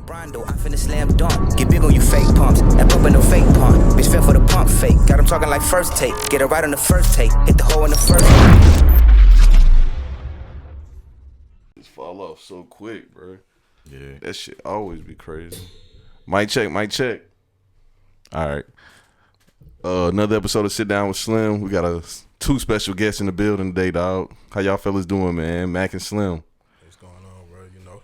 Rondo, I finna slam dunk. Get big on you fake pumps. That pump ain't no fake pump. Bitch fell for the pump fake. Got him talking like first take. Get it right on the first take. Hit the hole in the first. Just fall off so quick, bro. Yeah. That shit always be crazy. Mic check. All right. Another episode of Sit Down with Slim. We got two special guests in the building today, dog. How y'all fellas doing, man? Mac and Slim. What's going on, bro? You know,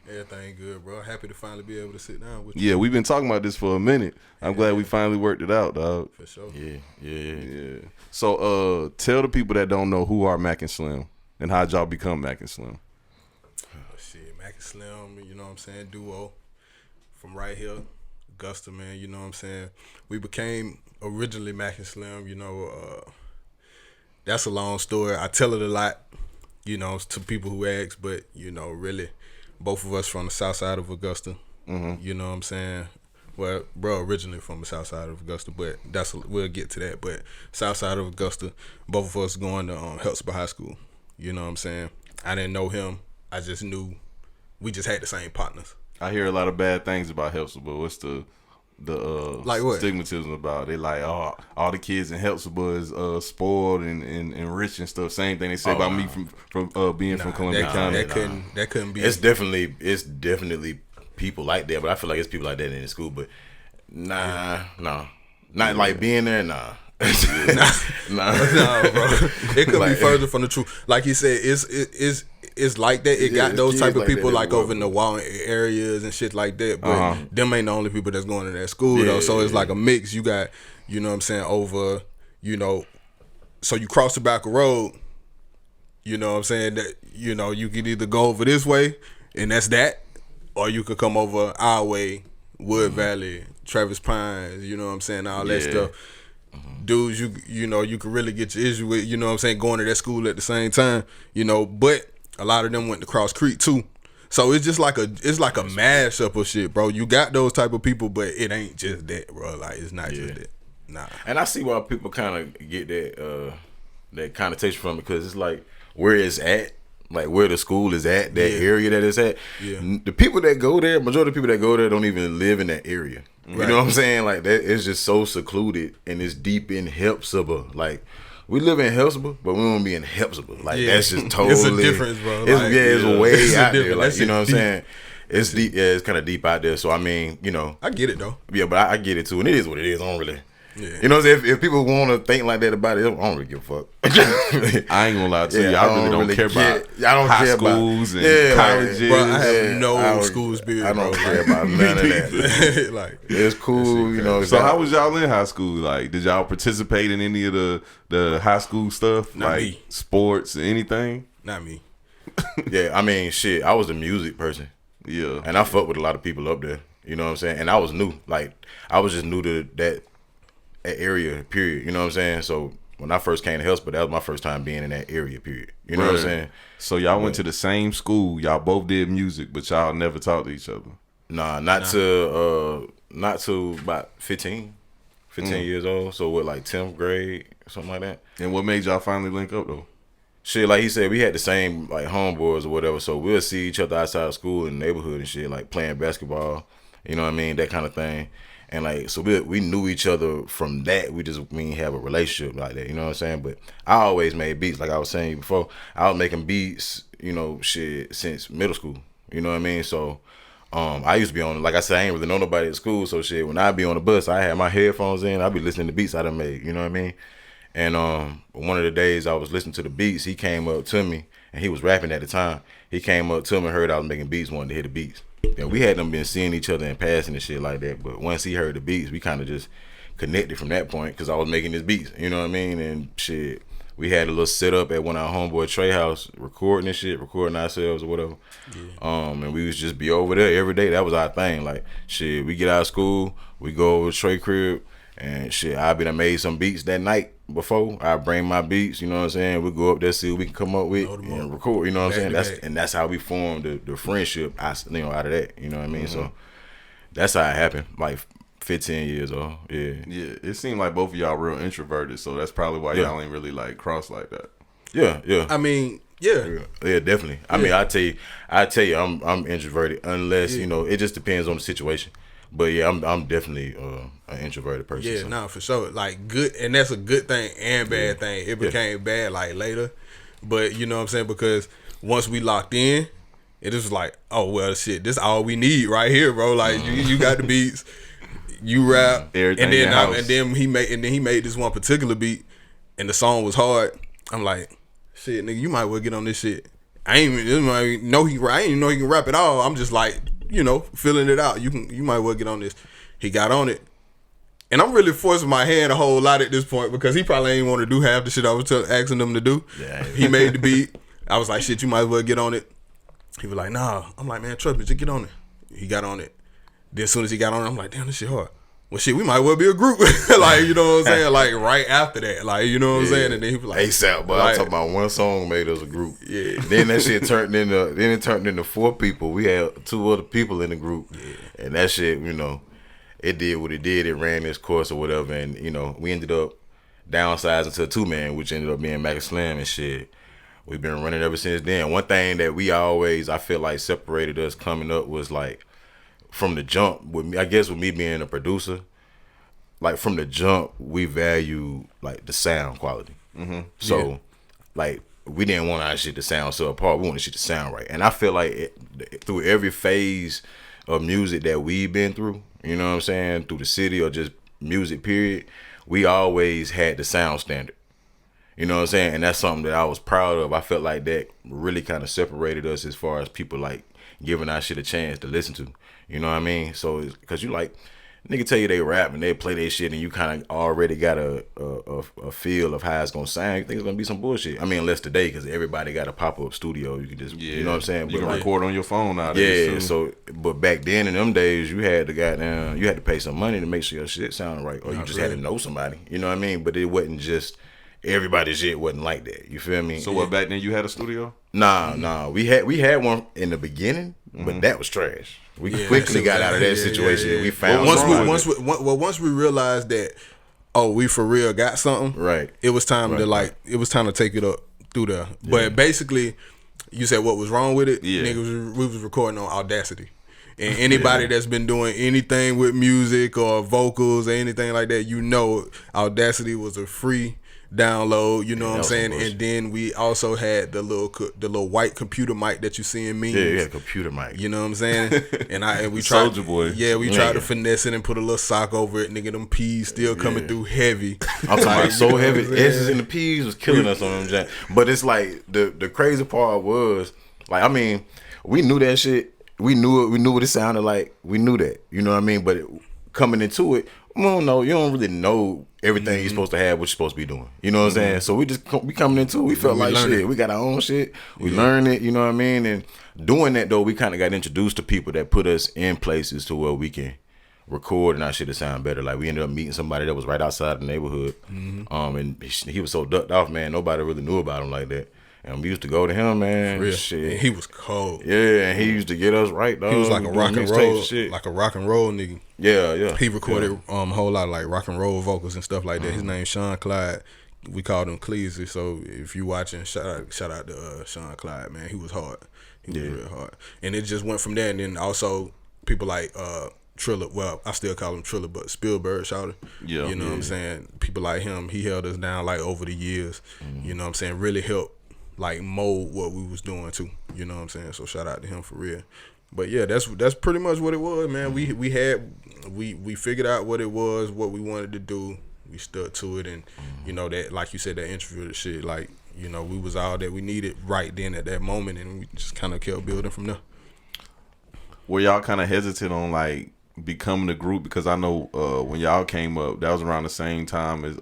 everything good, bro. Happy to finally be able to sit down with you. Yeah, we've been talking about this for a minute. I'm glad we finally worked it out, dog. For sure. Yeah. So, tell the people that don't know who are Mac and Slim and how'd y'all become Mac and Slim. Shit, Mac and Slim, you know what I'm saying, duo from right here, Augusta, man, you know what I'm saying. We became originally Mac and Slim, you know, that's a long story. I tell it a lot, you know, to people who ask, but, you know, really, both of us from the south side of Augusta, you know what I'm saying. Well, bro, originally from the south side of Augusta, but we'll get to that. But south side of Augusta, both of us going to Heltzberg High School, you know what I'm saying. I didn't know him. I just knew we just had the same partners. I hear a lot of bad things about Heltzberg, but what's the like what? stigmatism about it? They like, all the kids in Heltzberg is spoiled and rich and stuff. Same thing they say about me from being from Columbia County. That couldn't be. It's definitely people like that, but I feel like it's people like that in the school. But not like being there. Nah, bro. It could be further from the truth. Like he said, it's like that. It got those type of people like over in the Walton areas and shit like that. But them ain't the only people that's going to that school though. So it's like a mix. You got, you know what I'm saying, over, you know, so you cross the back of road, you know what I'm saying, that, you know, you can either go over this way and that's that, or you could come over our way, Wood Valley, Travis Pines, you know what I'm saying, all that stuff. Dudes, you know, you could really get your issue with, you know what I'm saying, going to that school at the same time, you know, but a lot of them went to Cross Creek too. So it's just like a mashup of shit, bro. You got those type of people, but it ain't just that, bro. Like, it's not just that. Nah. And I see why people kind of get that connotation from it, because it's like where it's at, like where the school is at, that area that it's at. Yeah. The people that go there, majority of the people that go there don't even live in that area. You know what I'm saying? Like, that it's just so secluded and it's deep in Heltzberg. Like, we live in Heltzberg, but we don't be in Heltzberg. Like, that's just totally. It's a difference, bro. It's way out there. Like, you know what I'm saying? It's deep. Yeah, it's kind of deep out there. So, I mean, you know. I get it, though. Yeah, but I get it, too. And it is what it is. I don't really. Yeah. You know what I'm saying? If people want to think like that about it, I don't really give a fuck. I ain't gonna lie to you. I really don't care about high schools and colleges. Bro, I have no school spirit. I don't care about none of that. Like, it's cool, you know. So how was y'all in high school? Like, did y'all participate in any of the high school stuff? Not like me. Sports or anything? Not me. Yeah, I mean, shit, I was a music person. Yeah. And I fucked with a lot of people up there. You know what I'm saying? And I was new. Like, I was just new to that area, period. You know what I'm saying? So when I first came to Heltzberg, that was my first time being in that area, period. You know what I'm saying? So y'all went to the same school. Y'all both did music, but y'all never talked to each other. Nah, not to about 15 years old. So what, like 10th grade, something like that. And what made y'all finally link up though? Shit, like he said, we had the same like homeboys or whatever. So we'll see each other outside of school in the neighborhood and shit, like playing basketball. You know what I mean? That kind of thing. And like, so we knew each other from that. We just have a relationship like that. You know what I'm saying? But I always made beats. Like I was saying before, I was making beats, you know, shit, since middle school. You know what I mean? So I used to be on, like I said, I ain't really know nobody at school. So shit, when I be on the bus, I had my headphones in. I be listening to beats I done made. You know what I mean? And one of the days I was listening to the beats, he came up to me, and he was rapping at the time. He came up to me and heard I was making beats, wanted to hear the beats. And we hadn't been seeing each other and passing and shit like that. But once he heard the beats, we kind of just connected from that point, because I was making his beats. You know what I mean? And shit, we had a little setup at one of our homeboy Trey house, recording ourselves or whatever. Yeah. And we was just be over there every day. That was our thing. Like, shit, we get out of school, we go over to Trey crib, and shit, I be done made some beats that night before. I bring my beats, you know what I'm saying? We go up there, see what we can come up with and record, you know what I'm saying? That's how we formed the friendship, out of that, you know what I mean? So that's how it happened, like 15 years old. Yeah. Yeah, it seemed like both of y'all real introverted, so that's probably why y'all ain't really like cross like that. Yeah. I mean, Yeah, definitely. I mean, I tell you, I'm introverted unless it just depends on the situation. But yeah, I'm definitely an introverted person. Yeah, no, for sure. Like good, and that's a good thing and bad thing. It became bad like later, but you know what I'm saying, because once we locked in, it was like, oh well, shit, this all we need right here, bro. Like you got the beats, you rap, everything and then he made this one particular beat, and the song was hard. I'm like, shit, nigga, you might well get on this shit. I ain't even know he can rap at all. I'm just like, feeling it out. You might well get on this. He got on it, and I'm really forcing my hand a whole lot at this point because he probably ain't want to do half the shit I was asking him to do. Yeah. He made the beat. I was like, shit, you might as well get on it. He was like, nah. I'm like, man, trust me, just get on it. He got on it. Then as soon as he got on it, I'm like, damn, this shit hard. Well, shit, we might well be a group. Like, you know what I'm saying? Like, right after that. Like, you know what I'm saying? And then he was like, ASAP, but I'm talking about one song made us a group. Yeah. Then that shit turned into 4 people. We had 2 other people in the group. Yeah. And that shit, it did what it did. It ran its course or whatever. And, we ended up downsizing to a 2-man, which ended up being Mac and Slim and shit. We've been running ever since then. One thing that we always, I feel like, separated us coming up was like, from the jump, with me being a producer, like from the jump, we value like the sound quality. Mm-hmm. So, like, we didn't want our shit to sound so apart. We wanted shit to sound right. And I feel like through every phase of music that we've been through, you know what I'm saying, through the city or just music period, we always had the sound standard. You know what I'm saying? And that's something that I was proud of. I felt like that really kind of separated us as far as people like giving our shit a chance to listen to. You know what I mean? So, because you like, nigga tell you they rap and they play their shit and you kind of already got a feel of how it's going to sound. You think it's going to be some bullshit. I mean, unless today, because everybody got a pop-up studio. You can just, you know what I'm saying? You can record on your phone nowadays. Yeah, so, but back then in them days, you had to pay some money to make sure your shit sounded right. Or you just had to know somebody. You know what I mean? But it wasn't just, everybody's shit wasn't like that. You feel me? So what, back then you had a studio? Nah. We had one in the beginning, but that was trash. We quickly got out of that situation. Yeah. We found once we realized that, we for real got something. Right. It was time to take it up through there. Yeah. But basically, you said what was wrong with it? Yeah. Niggas, we was recording on Audacity. And anybody that's been doing anything with music or vocals or anything like that, Audacity was a free download, you know what I'm saying? And then we also had the little white computer mic that you see in memes. Yeah, computer mic. You know what I'm saying? And we tried Soulja Boy. Yeah, we tried to finesse it and put a little sock over it. Nigga, them P's still coming through heavy. I'm talking about so heavy. S's and the P's was killing us on them jams. But it's like the crazy part was, like, I mean, we knew that shit. We knew it. We knew what it sounded like. We knew that. You know what I mean? But coming into it, you don't really know everything you're supposed to have, what you're supposed to be doing. You know what I'm saying? So we coming into it, we felt like shit. We got our own shit. We learned it, you know what I mean? And doing that, though, we kind of got introduced to people that put us in places to where we can record and our shit to sound better. Like, we ended up meeting somebody that was right outside the neighborhood. And he was so ducked off, man. Nobody really knew about him like that. And we used to go to him, man. Shit. And he was cold. Yeah, and he used to get us right, dog. He was like a rock and roll nigga. Yeah. He recorded a whole lot of like rock and roll vocals and stuff like that. His name's Sean Clyde. We called him Cleasy. So if you watching, shout out to Sean Clyde, man. He was hard. He was real hard. And it just went from there. And then also people like Triller. Well, I still call him Triller, but Spielberg shouted. Yeah, you know what I'm saying? People like him, he held us down like over the years. You know what I'm saying? Really helped like mold what we was doing too. You know what I'm saying? So shout out to him for real. But yeah, that's pretty much what it was, man. We figured out what it was, what we wanted to do. We stuck to it, and that, like you said, that introverted shit, like, we was all that we needed right then at that moment, and we just kind of kept building from there. Were y'all kind of hesitant on like becoming a group? Because I know when y'all came up, that was around the same time as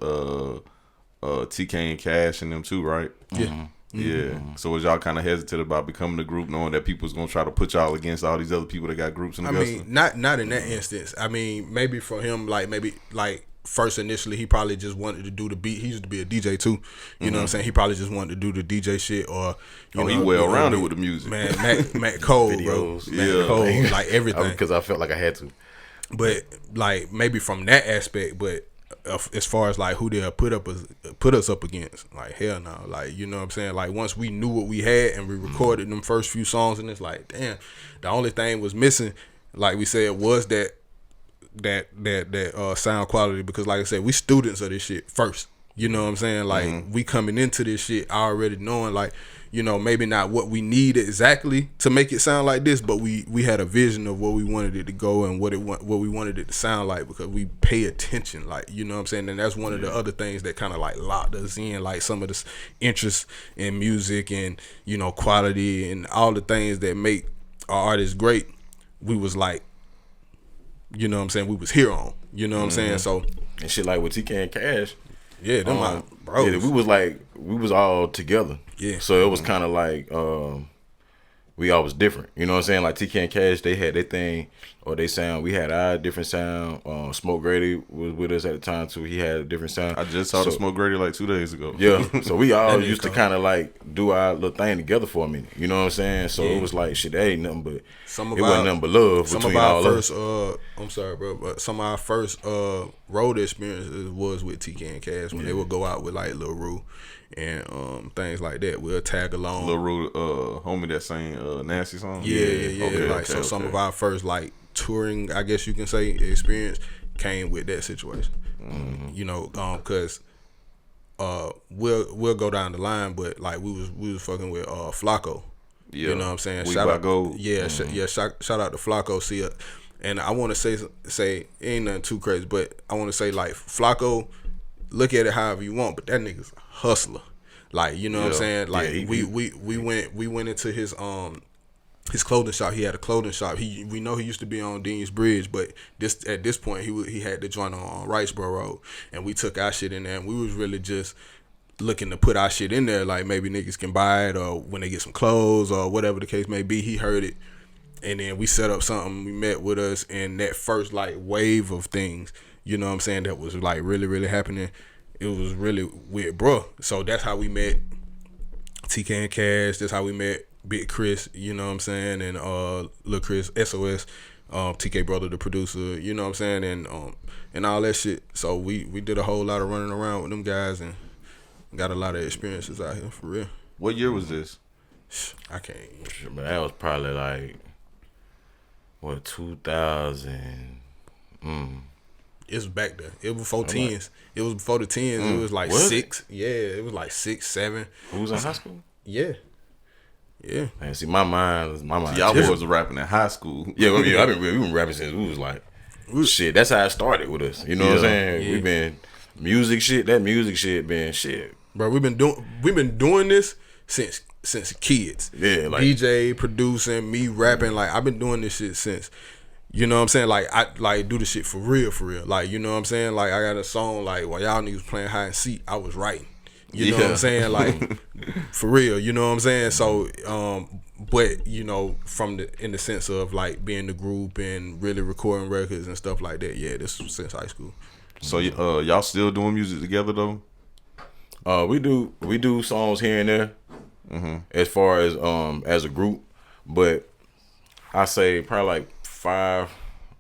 TK and Cash and them too, right? Yeah. Yeah. So was y'all kind of hesitant about becoming a group, knowing that people was gonna try to put y'all against all these other people that got groups in Augusta? I mean, not in that instance. I mean, maybe for him, first initially, he probably just wanted to do the beat. He used to be a DJ too. You know what I'm saying? He probably just wanted to do the DJ shit, or he well-rounded with the music. Man, Matt Cole, videos, bro. Matt Cole, like everything. Because I felt like I had to. But like maybe from that aspect, but as far as like who they'll put us up against. Like hell no. Like, you know what I'm saying? Like once we knew what we had and we recorded them first few songs, and it's like, damn, the only thing was missing, like we said, was that sound quality, because like I said, we students of this shit first. You know what I'm saying? Like we coming into this shit already knowing, like, you know, maybe not what we need exactly to make it sound like this, but we had a vision of where we wanted it to go and what we wanted it to sound like, because we pay attention, like, you know what I'm saying? And that's one of the other things that kind of like locked us in, like some of this interest in music and, you know, quality and all the things that make our artists great. We was like, you know what I'm saying, we was here on, you know what I'm saying? So and shit like with TK and Cash. Yeah, them my bros. Yeah, we was all together. Yeah. So it was kind of like we all was different. You know what I'm saying? Like TK and Cash, they had their thing or they sound. We had our different sound. Smoke Grady was with us at the time too. He had a different sound. I just saw the Smoke Grady like 2 days ago. Yeah. So we all used to kind of like do our little thing together for a minute. You know what I'm saying? So it was like shit. There ain't nothing but wasn't nothing but love between all of us. I'm sorry, bro, but some of our first road experiences was with TK and Cash when they would go out with like Lil Rue and things like that. We'll tag along. Lil Rue, homie that sang Nasty song. Yeah. Okay, some of our first like touring, I guess you can say, experience came with that situation. You know, cause we'll go down the line, but like we was fucking with Flacco. Yeah. You know what I'm saying? Shout out Gold. Shout out to Flacco. See, and I want to say ain't nothing too crazy, but I want to say like Flacco, look at it however you want, but that nigga's a hustler. Like, you know what I'm saying? Like we went into his clothing shop. He had a clothing shop. We know he used to be on Dean's Bridge, but at this point he had the joint on Wrightsboro Road, and we took our shit in there, and we was really just looking to put our shit in there, like maybe niggas can buy it or when they get some clothes or whatever the case may be. He heard it, and then we set up something. We met with us, and that first like wave of things, you know what I'm saying, that was like really, really happening. It was really weird, bro. So that's how we met TK and Cash. That's how we met Big Chris, you know what I'm saying, and Lil Chris, SOS, TK brother, the producer, you know what I'm saying, and all that shit. So we did a whole lot of running around with them guys and got a lot of experiences out here, for real. What year was this? I can't. But that was probably like, what, 2000? It was back there. It was before tens. It was before the tens. It was like 6. Yeah, it was like 6, 7. Who was in high school? Yeah. Man, see, my mind. Y'all boys was rapping in high school. Yeah, we've been rapping since we was like, shit. That's how it started with us. You know what I'm saying? Yeah. We've been music shit. That music shit been shit. Bro, we've been doing this since kids. Yeah, like DJ, producing, me rapping. Like I've been doing this shit since. You know what I'm saying? Like I like do the shit for real. Like, you know what I'm saying? Like I got a song like while y'all niggas playing hide and seek, I was writing. You know what I'm saying? Like for real. You know what I'm saying? So but you know, in the sense of like being the group and really recording records and stuff like that. Yeah, this was since high school. So y'all still doing music together though? We do songs here and there, as far as a group, but I say probably like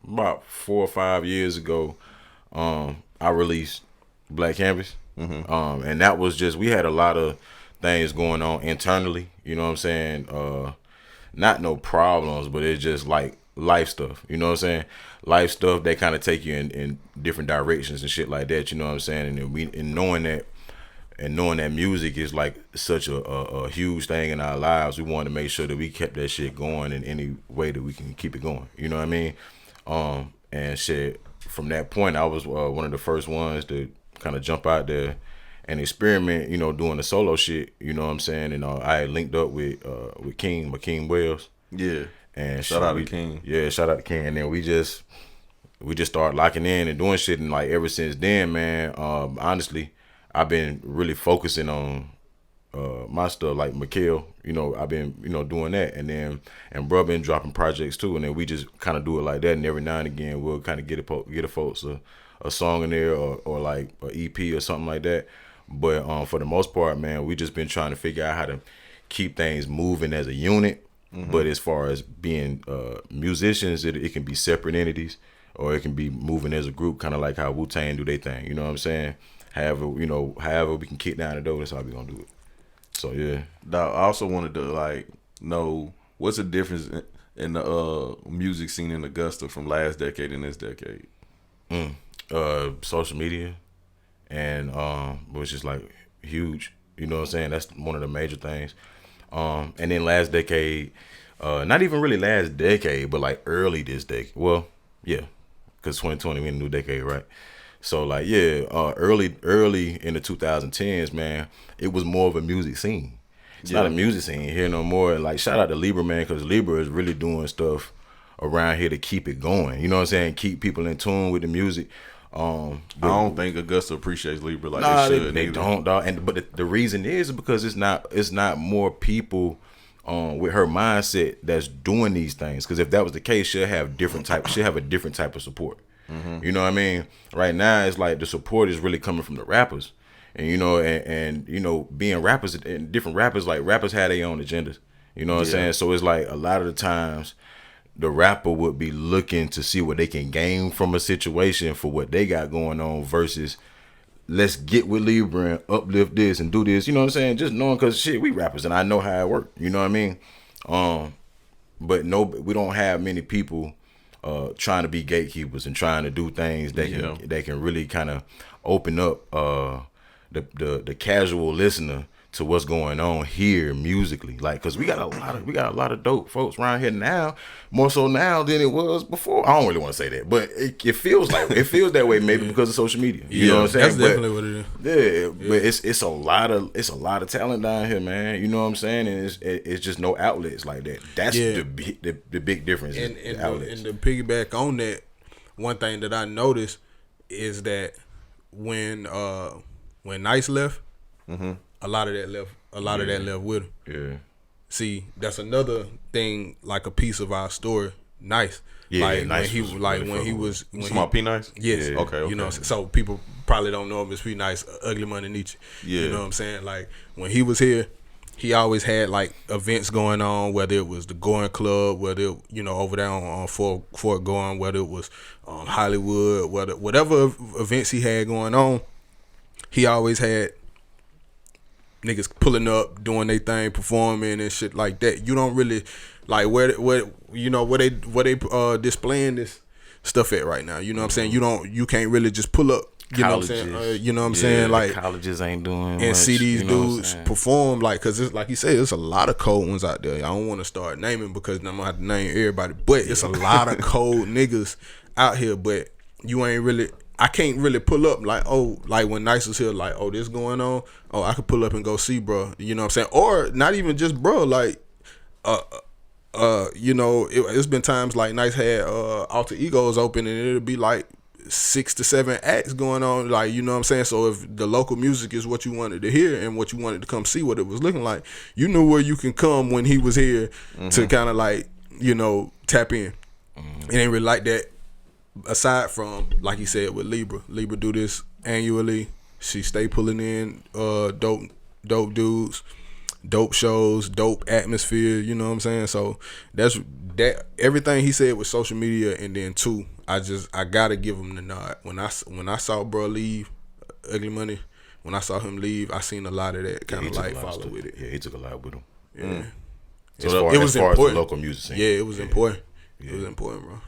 about 4 or 5 years ago, I released Black Canvas, and that was just, we had a lot of things going on internally. You know what I'm saying? Not no problems, but it's just like life stuff. You know what I'm saying? Life stuff that kind of take you in different directions and shit like that. You know what I'm saying? And knowing that music is like such a huge thing in our lives, we wanted to make sure that we kept that shit going in any way that we can keep it going. You know what I mean? And shit, from that point, I was one of the first ones to kind of jump out there and experiment, you know, doing the solo shit. You know what I'm saying? And I had linked up with King Wells. Yeah. And shout out to King. Yeah, shout out to King. And then we just started locking in and doing shit. And like ever since then, man, honestly, I've been really focusing on my stuff, like Mikhail. You know, I've been, you know, doing that, and bro been dropping projects too, and then we just kind of do it like that. And every now and again, we'll kind of get a folks a song in there or like an EP or something like that. But for the most part, man, we just been trying to figure out how to keep things moving as a unit. But as far as being musicians, it can be separate entities. or it can be moving as a group, kind of like how Wu-Tang do their thing. You know what I'm saying? However we can kick down the door, that's how we gonna do it. So yeah. I also wanted to like know what's the difference in the music scene in Augusta from last decade and this decade. Social media, and which is like huge. You know what I'm saying? That's one of the major things. And then last decade, not even really last decade, but like early this decade. Well, yeah, because 2020 we in a new decade, right? So like early in the 2010s, man, it was more of a music scene. It's not a music scene here no more. Like shout out to Libra, man, because Libra is really doing stuff around here to keep it going. You know what I'm saying? Keep people in tune with the music. I don't think Augusta appreciates Libra like they should. They don't, dog. But the reason is because it's not more people with her mindset that's doing these things. Because if that was the case, she'll have a different type of support. Mm-hmm. You know what I mean? Right now, it's like the support is really coming from the rappers, and being rappers and different rappers. Like rappers have their own agendas. You know what I'm saying? So it's like a lot of the times, the rapper would be looking to see what they can gain from a situation for what they got going on versus let's get with Libra and uplift this and do this. You know what I'm saying? Just knowing because shit, we rappers and I know how it works. You know what I mean? But no, we don't have many people trying to be gatekeepers and trying to do things that can really kind of open up the casual listener to what's going on here musically, like, cause we got a lot of dope folks around here now, more so now than it was before. I don't really want to say that, but it feels that way maybe because of social media. You know what I'm saying? That's definitely what it is. Yeah, but it's a lot of talent down here, man. You know what I'm saying? And it's just no outlets like that. That's the big difference. And to piggyback on that, one thing that I noticed is that when Nice left. Mm-hmm. A lot of that left with him. Yeah. See, that's another thing, like a piece of our story. Nice. Yeah. Like Nice when he was P Nice. Yes. Yeah. Okay. You know, so people probably don't know him as P Nice, Ugly Money Nietzsche. Yeah. You know what I'm saying? Like when he was here, he always had like events going on, whether it was the Goin' Club, whether it, over there on Fort Goin', whether it was Hollywood, whatever events he had going on, he always had niggas pulling up, doing their thing, performing and shit like that. You don't really like where they displaying this stuff at right now. You know what I'm saying? You can't really just pull up. You colleges. Know what I'm saying? You know what I'm saying? Like colleges ain't doing and much, see these dudes perform cause it's like you said, there's a lot of cold ones out there. I don't want to start naming because I'm gonna have to name everybody, but it's a lot of cold niggas out here. But you ain't really. I can't really pull up like when Nice was here, like, this going on. I could pull up and go see, bro. You know what I'm saying? Or not even just bro, like, it's been times like Nice had Alter Egos open and it'll be like 6 to 7 acts going on, like, you know what I'm saying? So if the local music is what you wanted to hear and what you wanted to come see what it was looking like, you knew where you can come when he was here to kind of like, tap in. It ain't really like that. Aside from, like he said, with Libra do this annually. She stay pulling in dope dudes, dope shows, dope atmosphere. You know what I'm saying? So that's that. Everything he said with social media, and then too, I gotta give him the nod. When I saw bro leave, Ugly Money, when I saw him leave, I seen a lot of that kind of like follow with it. Yeah, he took a lot with him. Yeah. So it was important. As the local music scene. Yeah, it was important. Yeah. It was important, bro.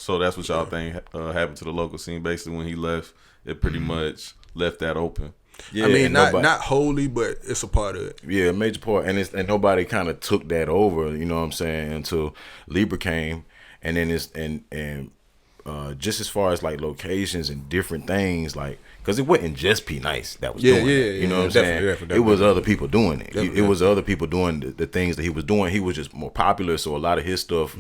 So that's what y'all think happened to the local scene. Basically, when he left, it pretty much left that open. Yeah, I mean, not wholly, but it's a part of it. Yeah, a major part, and nobody kind of took that over. You know what I'm saying? Until Libra came, and then just as far as like locations and different things, like because it wasn't just P Nice that was doing it. You know what I'm saying? Definitely. It was other people doing it. It was other people doing the things that he was doing. He was just more popular, so a lot of his stuff,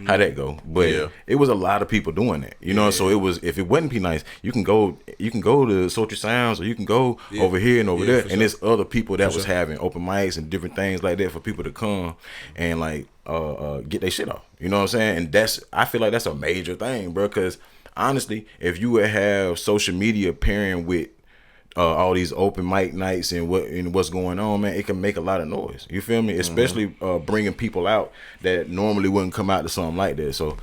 how that go. But it was a lot of people doing that. So it was, if it wasn't P Nice, you can go to Sultry Sounds, or you can go over here and over there, and there's other people that was having open mics and different things like that for people to come and like get their shit off. You know what I'm saying? And I feel like that's a major thing, bro, because honestly, if you would have social media pairing with all these open mic nights and what's going on, man, it can make a lot of noise. You feel me? Especially bringing people out that normally wouldn't come out to something like that. So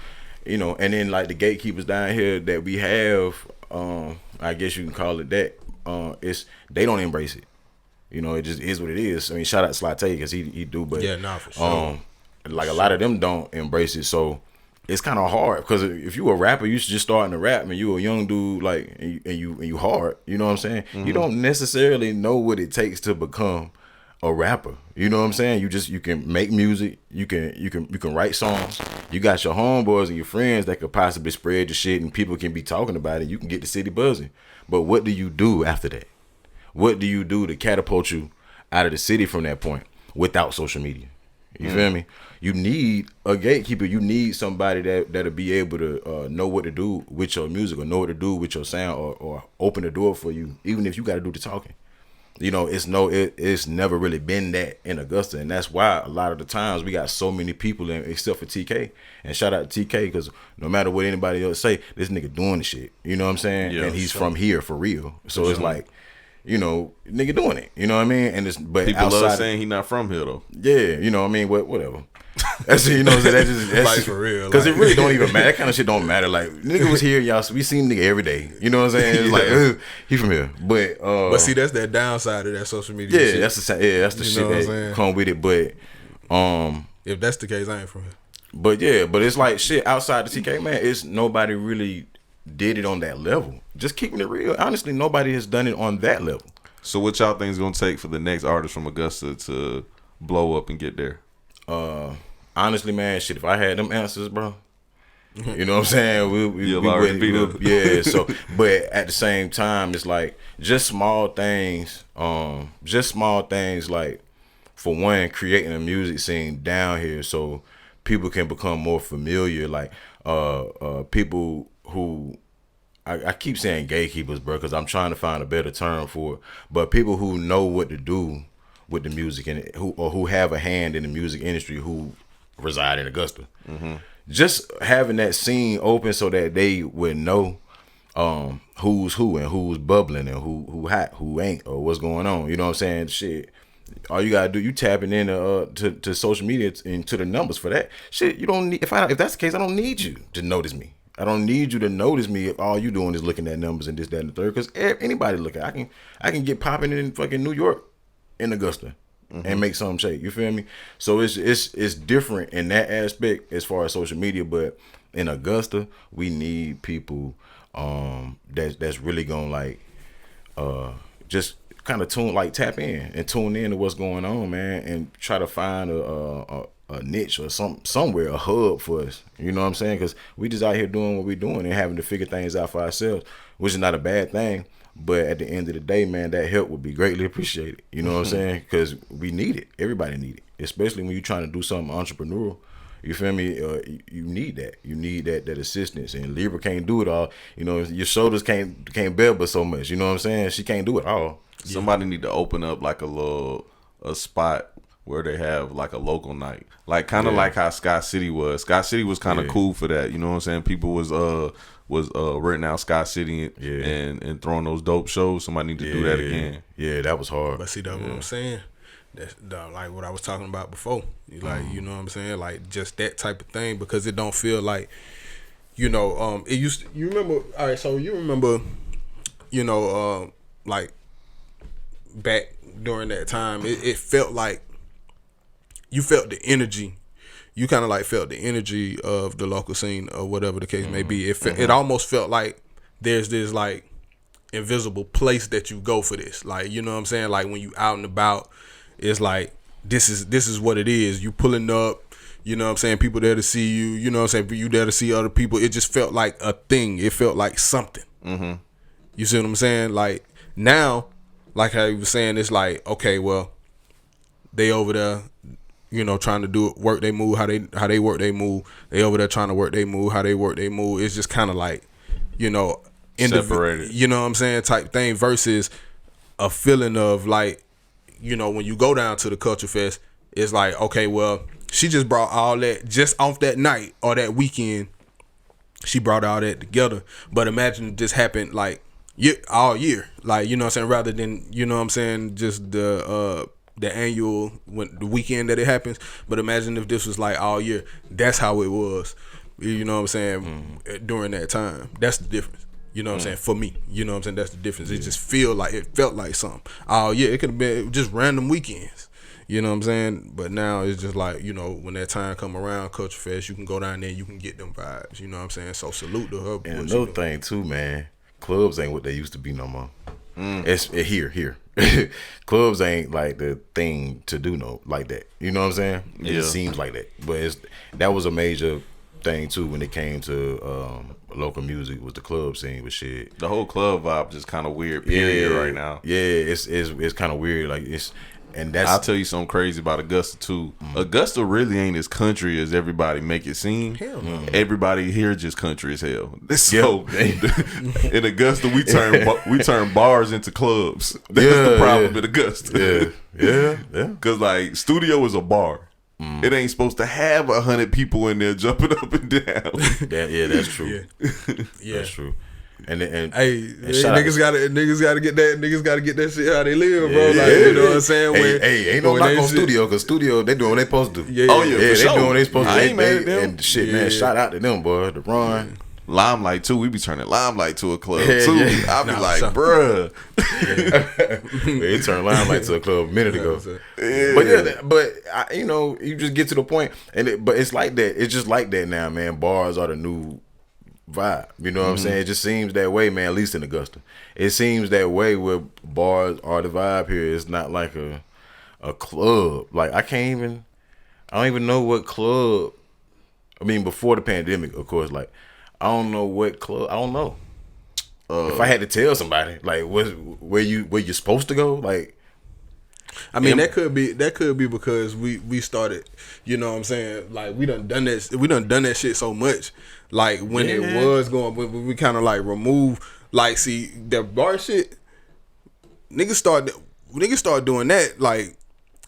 you know, and then like the gatekeepers down here that we have, I guess you can call it that. It's they don't embrace it. You know, it just is what it is. I mean, shout out to Slatay because he do, but yeah, nah, for sure. Like a lot of them don't embrace it, so it's kind of hard. Because if you a rapper, you should just starting to rap, and you a young dude, like, and you hard. You know what I'm saying? Mm-hmm. You don't necessarily know what it takes to become a rapper. You know what I'm saying? You can make music, you can write songs. You got your homeboys and your friends that could possibly spread your shit, and people can be talking about it. You can get the city buzzing. But what do you do after that? What do you do to catapult you out of the city from that point without social media? You feel me? You need a gatekeeper. You need somebody that'll be able to know what to do with your music or know what to do with your sound or open the door for you, even if you got to do the talking. You know, it's never really been that in Augusta, and that's why a lot of the times we got so many people in, except for TK. And shout out to TK because no matter what anybody else say, this nigga doing the shit. You know what I'm saying? Yeah, and he's from here for real. So it's like, you know, nigga doing it. You know what I mean? And it's but people outside love saying he not from here though. Yeah, you know what I mean? Whatever. That's, you know, so that's like for real. Because it really don't even matter. That kind of shit don't matter. Like, nigga was here, y'all. So we seen nigga every day. You know what I'm saying? It's like he from here. But see, that's that downside of that social media. Yeah, shit. that's the shit that come with it. But if that's the case, I ain't from here. But yeah, but it's like shit outside the TK, man. It's nobody really did it on that level. Just keeping it real. Honestly, nobody has done it on that level. So what y'all think is gonna take for the next artist from Augusta to blow up and get there? Honestly, man, shit. If I had them answers, bro, you know what I'm saying? We wouldn't. Yeah. So, but at the same time, it's like just small things. Like, for one, creating a music scene down here so people can become more familiar. Like, people who. I keep saying gatekeepers, bro, because I'm trying to find a better term for it. But people who know what to do with the music and who have a hand in the music industry who reside in Augusta. Mm-hmm. Just having that scene open so that they would know who's who and who's bubbling and who hot, who ain't, or what's going on. You know what I'm saying? Shit. All you gotta do, you tapping in to social media and to the numbers for that. Shit, you don't need. If that's the case, I don't need you to notice me. I don't need you to notice me if all you doing is looking at numbers and this, that, and the third. Because anybody look at, I can get popping in fucking New York, in Augusta, and make something shake. You feel me? So it's different in that aspect as far as social media. But in Augusta, we need people that's really gonna like just kind of tap in and tune in to what's going on, man, and try to find a niche or somewhere, a hub for us. You know what I'm saying? Because we just out here doing what we're doing and having to figure things out for ourselves, which is not a bad thing. But at the end of the day, man, that help would be greatly appreciated. You know what I'm saying? Because we need it. Everybody need it, especially when you're trying to do something entrepreneurial. You feel me? You need that. You need that assistance. And Libra can't do it all. You know, your shoulders can't bear but so much. You know what I'm saying? She can't do it all. Somebody need to open up like a spot where they have like a local night, like kind of like how Sky City was. Sky City was kind of cool for that. You know what I'm saying? People was renting out Sky City and throwing those dope shows. Somebody need to do that again. Yeah, that was hard. But see, that's what I'm saying. That's like what I was talking about before. Like, you know what I'm saying? Like just that type of thing, because it don't feel like, you know, it used to, you remember, all right, so you remember, you know, like back during that time, it felt like you felt the energy. You kind of like felt the energy of the local scene or whatever the case may be. It almost felt like there's this like invisible place that you go for this. Like, you know what I'm saying? Like when you out and about, it's like this is what it is. You pulling up, you know what I'm saying? People there to see you, you know what I'm saying? You there to see other people. It just felt like a thing. It felt like something. Mm-hmm. You see what I'm saying? Like now, like how you was saying, it's like, okay, well, they over there, you know, trying to work they move, how they work they move. They over there trying to work they move, how they work they move. It's just kind of like, you know, separated. You know what I'm saying, type thing, versus a feeling of like, you know, when you go down to the Culture Fest, it's like, okay, well, she just brought all that just off that night or that weekend. She brought all that together. But imagine if this happened like all year, like, you know what I'm saying, rather than, you know what I'm saying, just the annual, when the weekend that it happens. But imagine if this was like all year. That's how it was. You know what I'm saying? During that time, that's the difference. You know what I'm saying? For me, you know what I'm saying? That's the difference. It just felt like something. Oh yeah, it could have been just random weekends. You know what I'm saying? But now it's just like, you know, when that time come around, Culture Fest, you can go down there and you can get them vibes. You know what I'm saying? So salute to her. And another thing too, man, clubs ain't what they used to be no more. It's here. Clubs ain't like the thing to do like that. You know what I'm saying? It seems like that. But that was a major thing too when it came to local music, was the club scene with shit. The whole club vibe just kind of weird period right now. Yeah, it's kind of weird. Like I'll tell you something crazy about Augusta too. Augusta really ain't as country as everybody make it seem. Hell no. Everybody here just country as hell. So in Augusta we turn bars into clubs. That's the problem in Augusta. Yeah. Cause like studio is a bar. It ain't supposed to have 100 people in there jumping up and down. That's true. Yeah. That's true. And niggas gotta get that shit how they live, bro. Like, you know what I'm saying? Ain't no knock on studio, cause studio they doing what they supposed to do. Yeah, they doing what they supposed to do. I ain't mad at them. And shit, man, shout out to them, boy. The Ron. Limelight too. We be turning Limelight to a club too. I be like, bruh. They turned Limelight to a club a minute ago. But you know, you just get to the point, but it's like that. It's just like that now, man. Bars are the new vibe. You know what I'm saying? It just seems that way, man. At least in Augusta, it seems that way where bars are the vibe here. It's not like a club. Like I don't even know what club. I mean, before the pandemic, of course. Like I don't know what club. I don't know. If I had to tell somebody, like, where you supposed to go, like. I mean, that could be because we started, you know what I'm saying, like we done done that shit so much, like when it was going, we kind of like remove, like, see that bar shit, niggas start doing that like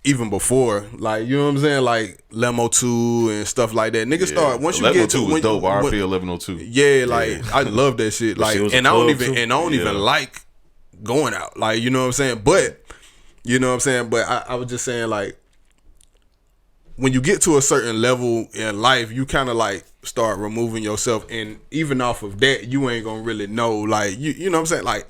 even before, like, you know what I'm saying, like Lemo 2 and stuff like that. Niggas start once you get to Lemo 2 was dope. RP 1102. Yeah, like I love that shit. Like, and I don't even like going out. Like, you know what I'm saying, but. You know what I'm saying? But I was just saying, like, when you get to a certain level in life, you kind of like start removing yourself, and even off of that, you ain't gonna really know. Like, you know what I'm saying? Like,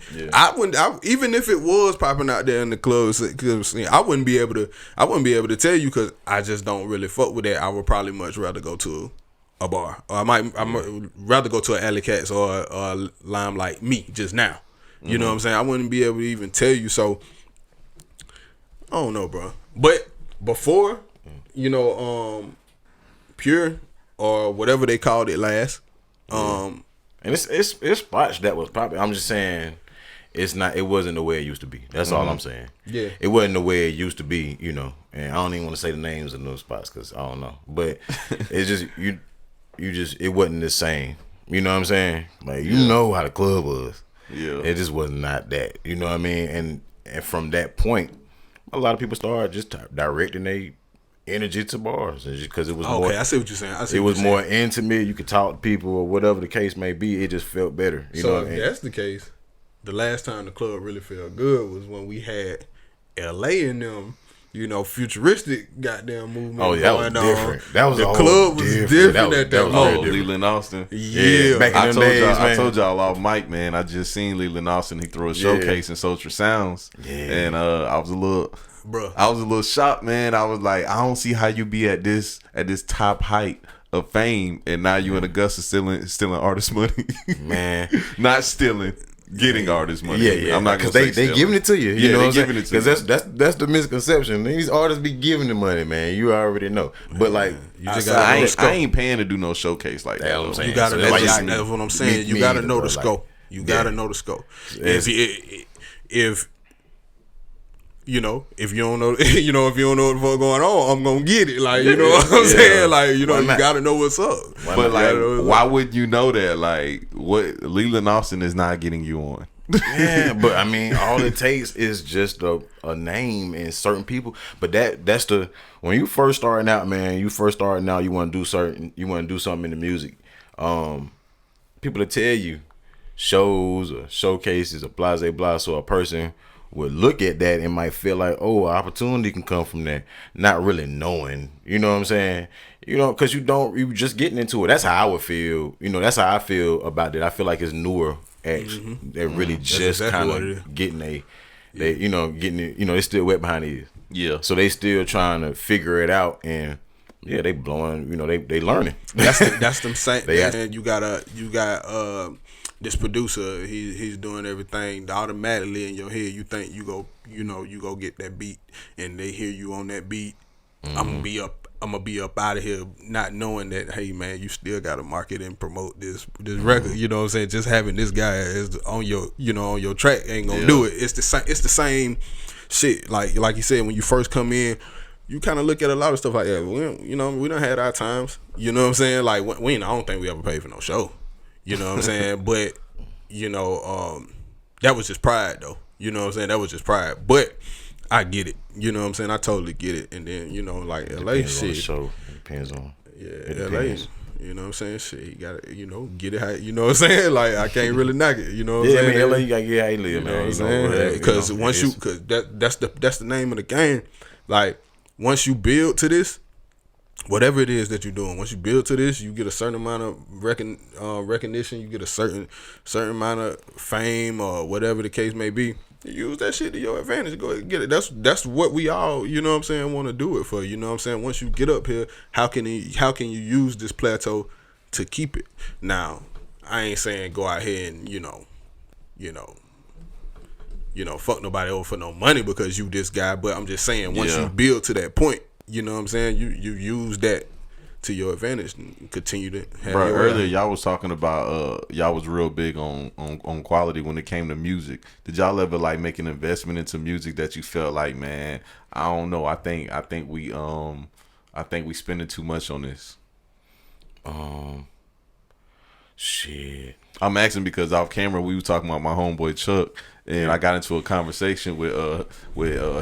even if it was popping out there in the clubs, I wouldn't be able to tell you because I just don't really fuck with that. I would probably much rather go to a bar, or I might rather go to an Alley Cats or a Limelight me just now. You know what I'm saying? I wouldn't be able to even tell you. So. I don't know, bro. But before, you know, Pure or whatever they called it last, and it's spots that was popping. I'm just saying, it wasn't the way it used to be. That's all I'm saying. Yeah, it wasn't the way it used to be, you know. And I don't even want to say the names of those spots because I don't know. But it's just it wasn't the same. You know what I'm saying? Like, you know how the club was. Yeah, it just was not that. You know what I mean? And from that point. A lot of people started just directing their energy to bars because it was more. Okay, I see what you're saying. It was more intimate. You could talk to people or whatever the case may be. It just felt better. You know what I mean? If that's the case, the last time the club really felt good was when we had LA and them. You know, futuristic goddamn movement. Oh, yeah, that was different. That was the club was different at that moment. Leland Austin. Yeah, back in them days, I told y'all off mic, man. I just seen Leland Austin. He threw a showcase in Social Sounds, and I was a little shocked, man. I was like, I don't see how you be at this top height of fame, and now you in Augusta stealing artist money, man. Not stealing. Getting artist money. Yeah. I'm not gonna say they giving it to you. You know what I'm saying? Because that's the misconception. These artists be giving the money, man. You already know. But like, you just I ain't paying to do no showcase like that. That's what I'm saying. You gotta. That's what I'm saying. You gotta know the scope. You gotta know the scope. If you know, if you don't know, if you don't know what's going on, I'm gonna get it. Like, you know what I'm saying? Like, you know, you gotta know what's up. But like, why would you know that? Like, what Leland Austin is not getting you on? Yeah, but I mean, all it takes is just a name and certain people. But that's when you first starting out, man. You want to do something in the music. People to tell you shows or showcases or blah blah blah. So a person would look at that and might feel like, oh, opportunity can come from that, not really knowing, you know what I'm saying? You know, because you just getting into it. That's how I would feel. You know, that's how I feel about it. I feel like it's newer acts that really just exactly kind of getting they you know, getting it, you know, they still wet behind the ears. Yeah. So they still trying to figure it out, and yeah, they blowing, you know, they learning. That's them saying. And you got this producer, he's doing everything automatically in your head. You think you go get that beat, and they hear you on that beat. I'm gonna be up out of here, not knowing that, hey man, you still gotta market and promote this record. You know what I'm saying? Just having this guy as on your track ain't gonna do it. It's the same shit. Like you said, when you first come in, you kind of look at a lot of stuff like that. We done had our times. You know what I'm saying? Like I don't think we ever paid for no show. You know what I'm saying? But that was just pride though. You know what I'm saying? That was just pride. But I get it. You know what I'm saying? I totally get it. And then, like LA depends shit. On the show. It depends on. Yeah, LA. You know what I'm saying? Shit, you gotta, get it how, you know what I'm saying? Like, I can't really knock it. You know what I'm saying? Yeah, I mean, LA, you gotta get how you live, you man. Know what I'm saying? Because that's the name of the game. Like, once you build to this, whatever it is that you're doing, once you build to this, you get a certain amount of recognition, you get a certain amount of fame or whatever the case may be. You use that shit to your advantage. Go ahead and get it. That's what we all, you know what I'm saying, want to do it for. You know what I'm saying? Once you get up here, how can you use this plateau to keep it? Now, I ain't saying go out here and fuck nobody over for no money because you this guy, but I'm just saying once you build to that point, you know what I'm saying, you use that to your advantage and continue to have Bro, earlier y'all was talking about y'all was real big on quality when it came to music. Did y'all ever like make an investment into music that you felt like, man, I don't know, I think we spending too much on this? Shit. I'm asking because off camera we were talking about my homeboy Chuck, and I got into a conversation with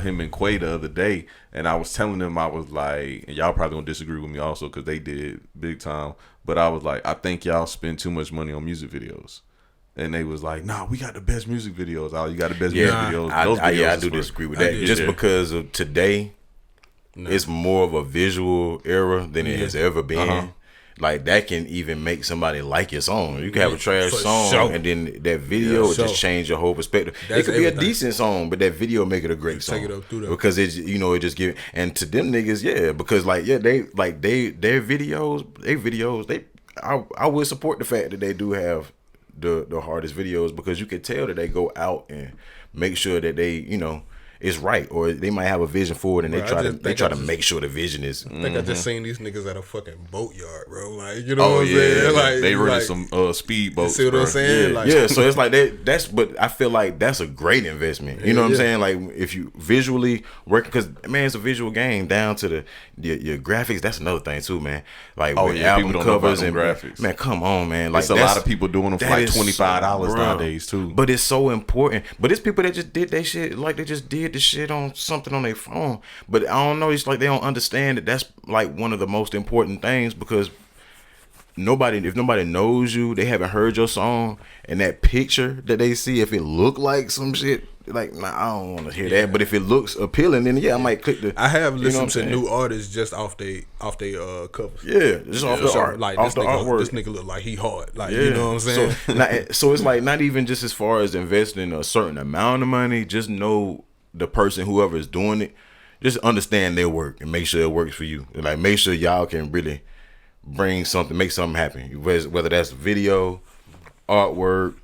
him and Quay the other day, and I was telling him, I was like, and y'all probably gonna disagree with me also because they did big time, but I was like, I think y'all spend too much money on music videos. And they was like, nah, we got the best music videos. You got the best music videos. I do disagree with that. Just because of today, it's more of a visual era than it has ever been. Like, that can even make somebody like your song. You can have a trash song, and then that video will just change your whole perspective. It could be a decent song, but that video make it a great song. Take it up through that. Because it's, it just give. And to them niggas, because their videos, I would support the fact that they do have the hardest videos, because you can tell that they go out and make sure that they, it's right, or they might have a vision for it, and they try to make sure the vision is. I think I just seen these niggas at a fucking boatyard, bro. Like, you know what I'm saying? Like, they rented some speedboats. See what I'm saying? So it's like that's. But I feel like that's a great investment. You know what I'm saying? Like, if you visually work, because man, it's a visual game down to your graphics. That's another thing too, man. Like, album covers and graphics. Man, come on, man. Like, it's a lot of people doing them for like $25 nowadays too. But it's so important. But it's people that just did that shit, like they just did the shit on something on their phone. But I don't know, it's like they don't understand that that's like one of the most important things, because if nobody knows you, they haven't heard your song, and that picture that they see, if it look like some shit, like, nah, I don't want to hear that. But if it looks appealing, then I might click the. I have listened to new artists just off they covers. Yeah, just off the art, like off this the artwork. This nigga look like he hard. Like, you know what I'm saying? So it's like, not even just as far as investing a certain amount of money, just know the person, whoever is doing it, just understand their work and make sure it works for you. Like, make sure y'all can really make something happen. Whether that's video, artwork,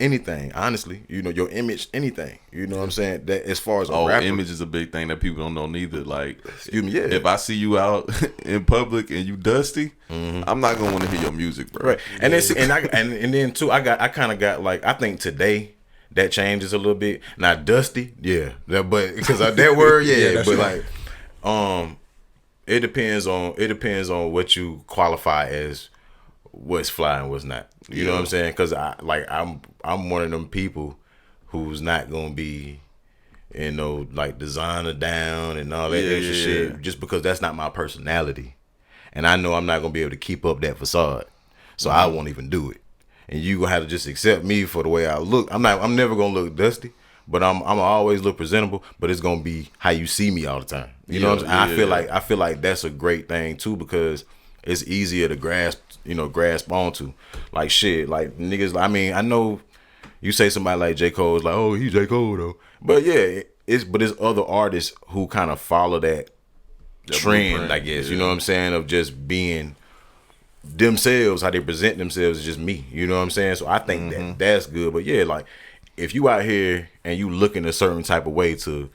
anything. Honestly, your image, anything. You know what I'm saying? That as far as a rapper, image is a big thing that people don't know neither. Like, excuse me, if I see you out in public and you dusty, I'm not gonna want to hear your music, bro. Right. And then too, I kind of got like, I think today that changes a little bit. Now, dusty, but because of that word, but right. Like, it depends on what you qualify as what's fly and what's not. You know what I'm saying? Because I'm one of them people who's not gonna be, like, designer down and all that extra shit, just because that's not my personality, and I know I'm not gonna be able to keep up that facade, so I won't even do it. And you gonna have to just accept me for the way I look. I'm never gonna look dusty, but I'm always look presentable, but it's gonna be how you see me all the time. You know what I'm saying? I feel like that's a great thing too, because it's easier to grasp onto. Like shit, like niggas. I mean, I know you say somebody like J. Cole is like, oh, he's J. Cole though, but yeah, it's other artists who kind of follow that trend, I guess. You know what I'm saying, of just being themselves, how they present themselves is just me. You know what I'm saying? So I think that's good. But yeah, like if you out here and you looking a certain type of way to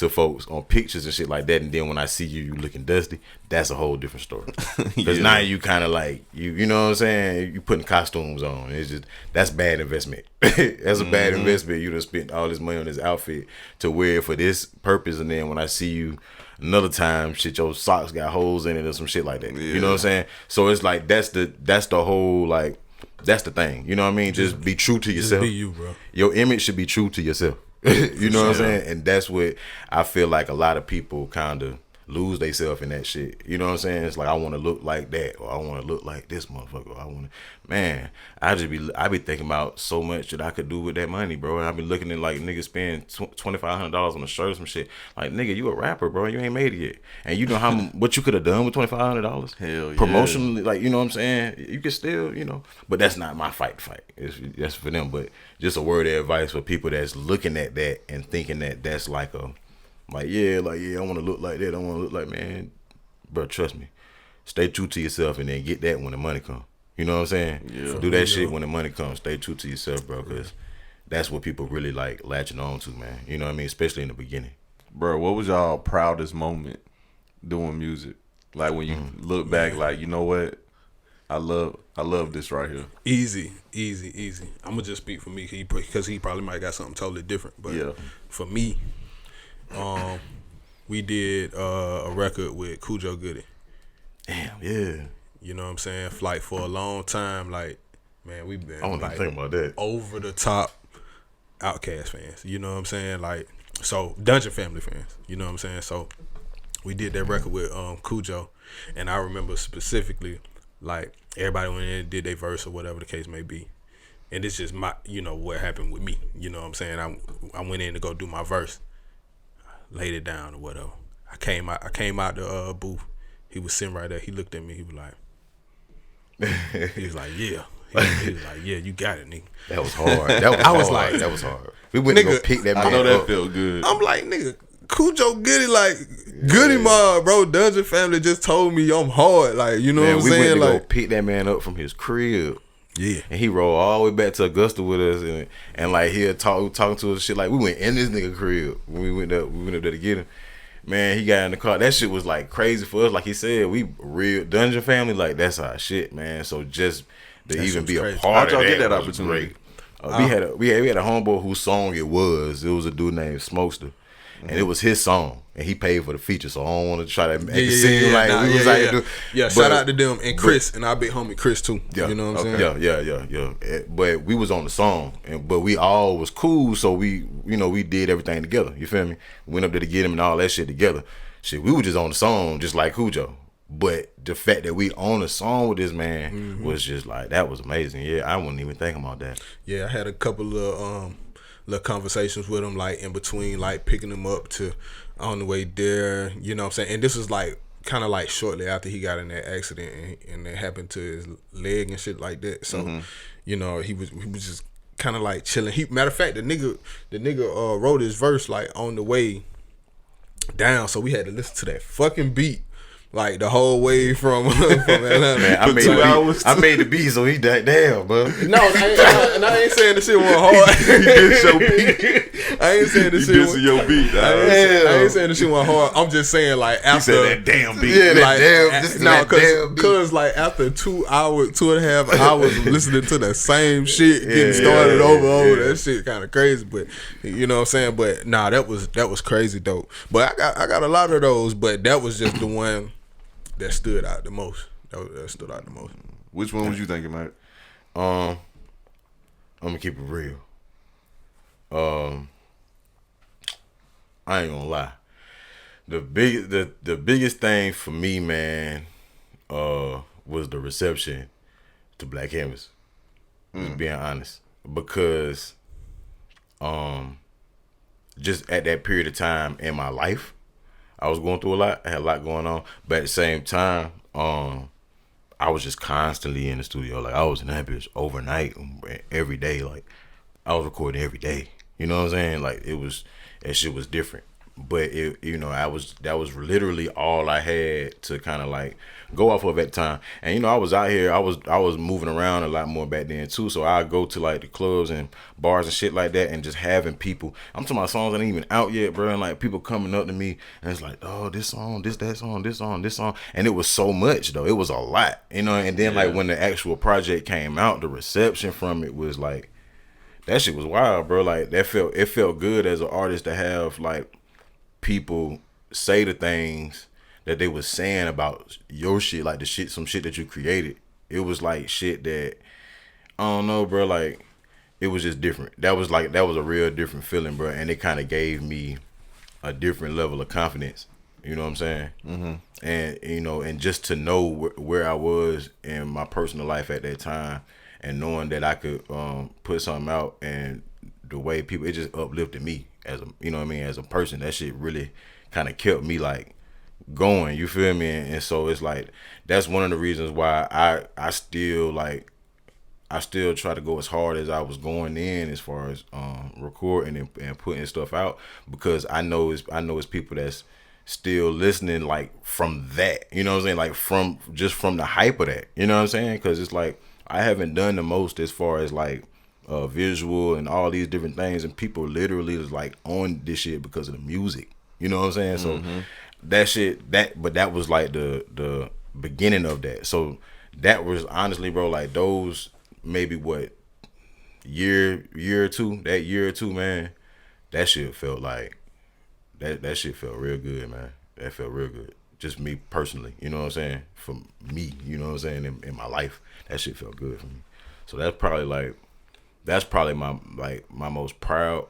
folks on pictures and shit like that, and then when I see you looking dusty, that's a whole different story. Because now you kind of like you know what I'm saying, you putting costumes on. It's just, that's bad investment. That's a bad investment. You done spent all this money on this outfit to wear for this purpose, and then when I see you another time, shit, your socks got holes in it or some shit like that. You know what I'm saying? So it's like that's the whole, like, that's the thing. You know what I mean? Just be true to yourself. Just be you, bro. Your image should be true to yourself. You know what I'm saying? And that's what I feel like a lot of people kind of lose themselves in that shit. You know what I'm saying? It's like, I want to look like that, or I want to look like this motherfucker. I be thinking about so much that I could do with that money, bro. And I be looking at like niggas spend $2,500 on a shirt or some shit. Like, nigga, you a rapper, bro. You ain't made it yet. And you know what you could have done with $2,500? Hell yeah. Promotionally, like, you know what I'm saying? You can still, but that's not my fight. That's for them. But just a word of advice for people that's looking at that and thinking that that's like I want to look like that. I want to look like, man, bro, trust me. Stay true to yourself and then get that when the money comes. You know what I'm saying? Yeah. Do that shit when the money comes. Stay true to yourself, bro, because that's what people really like latching on to, man. You know what I mean? Especially in the beginning. Bro, what was y'all proudest moment doing music? Like when you look back, like, you know what? I love this right here. Easy. I'm gonna just speak for me because he probably might got something totally different. But for me, we did a record with Cujo Goody. Damn, yeah. You know what I'm saying? Like for a long time, like, man, we've been I don't think about that. Over the top Outkast fans. You know what I'm saying? Like, so Dungeon Family fans. You know what I'm saying? So we did that record with Cujo, and I remember specifically, like, everybody went in and did their verse or whatever the case may be. And it's just my, what happened with me. You know what I'm saying? I went in to go do my verse, laid it down or whatever. I came out the booth. He was sitting right there. He looked at me. He was like, he was like, yeah. He was like, yeah, you got it, nigga. That was hard. That was hard. We went to go pick that man I know that up. felt good. I'm like, nigga, Cujo Goody, like, Goody Mob, bro. Dungeon Family just told me I'm hard. Like, you know what I'm saying? We went to like, go pick that man up from his crib. Yeah. And he rolled all the way back to Augusta with us, and like he'll talking to us shit. Like, we went in this nigga crib when we went up there to get him. Man, he got in the car. That shit was like crazy for us. Like he said, we real Dungeon Family. Like, that's our shit, man. So just to even be a part of that, get that opportunity? We had a homeboy whose song it was. It was a dude named Smokester. And it was his song, and he paid for the feature, so I don't want to try to make it seem like we was like, yeah. Shout out to them and Chris, and our big homie Chris too. Yeah, you know what I'm saying? Yeah. But we was on the song, but we all was cool, so we did everything together. You feel me? Went up there to get him and all that shit together. Shit, we were just on the song, just like Cujo. But the fact that we on the song with this man was just like, that was amazing. Yeah, I wasn't even thinking about that. Yeah, I had a couple of little conversations with him, like in between, like picking him up to on the way there, you know what I'm saying? And this was like kind of like shortly after he got in that accident and it happened to his leg and shit like that. So, he was just kind of like chilling. Matter of fact, the nigga wrote his verse like on the way down, so we had to listen to that fucking beat. Like the whole way from Atlanta. Man, I made the beat, so he died down, bro. No, I ain't saying the shit was hard. You did your beat. I ain't saying the shit was your beat. I ain't saying the shit was hard. I'm just saying, like, after he said that damn beat. Yeah, like, that damn beat. Cause like after 2.5 hours of listening to the same shit, getting started over, that shit kind of crazy. But you know what I'm saying. But nah, that was crazy dope. But I got a lot of those, but that was just the one that stood out the most. That stood out the most. Which one was you thinking, Mike? I'm gonna keep it real. I ain't gonna lie. The biggest thing for me, man, was the reception to Black Canvas. Just being honest, because just at that period of time in my life, I was going through a lot. I had a lot going on, but at the same time, I was just constantly in the studio. Like I was in that bitch overnight, every day. Like I was recording every day. You know what I'm saying? Like that shit was different. But that was literally all I had to kind of like go off of at the time. And I was out here, I was moving around a lot more back then too. So I go to like the clubs and bars and shit like that, and just having people. I'm talking about songs that ain't even out yet, bro. And like people coming up to me and it's like, oh, this song, that song, this song, and it was so much though. It was a lot, And then like when the actual project came out, the reception from it was like, that shit was wild, bro. Like it felt good as an artist to have like people say the things that they was saying about your shit, like some shit that you created. It was like shit that I don't know, bro. Like it was just different. That was a real different feeling, bro. And it kind of gave me a different level of confidence. You know what I'm saying? Mm-hmm. And and just to know where I was in my personal life at that time, and knowing that I could put something out, and the way people, it just uplifted me as as a person. That shit really kind of kept me like going, you feel me? And so it's like that's one of the reasons why I still try to go as hard as I was going in as far as recording and putting stuff out, because I know it's people that's still listening, like from that, you know what I'm saying, like from the hype of that, you know what I'm saying? Because it's like I haven't done the most as far as like visual and all these different things, and people literally is like on this shit because of the music, you know what I'm saying? So that shit, but that was like the beginning of that. So that was honestly, bro, like those maybe what year or two, man, that shit felt like that shit felt real good, man. That felt real good. Just me personally, you know what I'm saying? For me, you know what I'm saying, in my life, that shit felt good for me. So that's probably my most proud,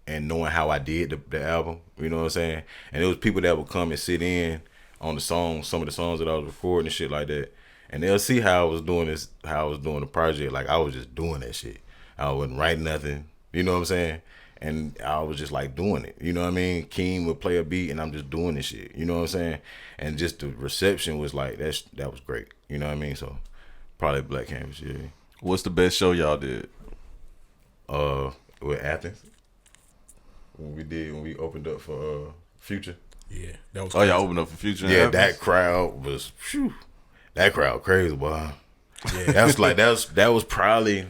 and knowing how I did the album, you know what I'm saying? And it was people that would come and sit in on the songs, some of the songs that I was recording and shit like that, and they'll see how I was doing the project. Like I was just doing that shit. I wasn't writing nothing, you know what I'm saying? And I was just like doing it, you know what I mean? Keem would play a beat and I'm just doing this shit, you know what I'm saying? And just the reception was like, that was great, you know what I mean? So probably Black Canvas, yeah. What's the best show y'all did? With Athens, when we opened up for Future. Yeah, that was. Oh, y'all opened up for Future. Yeah, that crowd was, that crowd crazy, boy. Yeah, that was probably.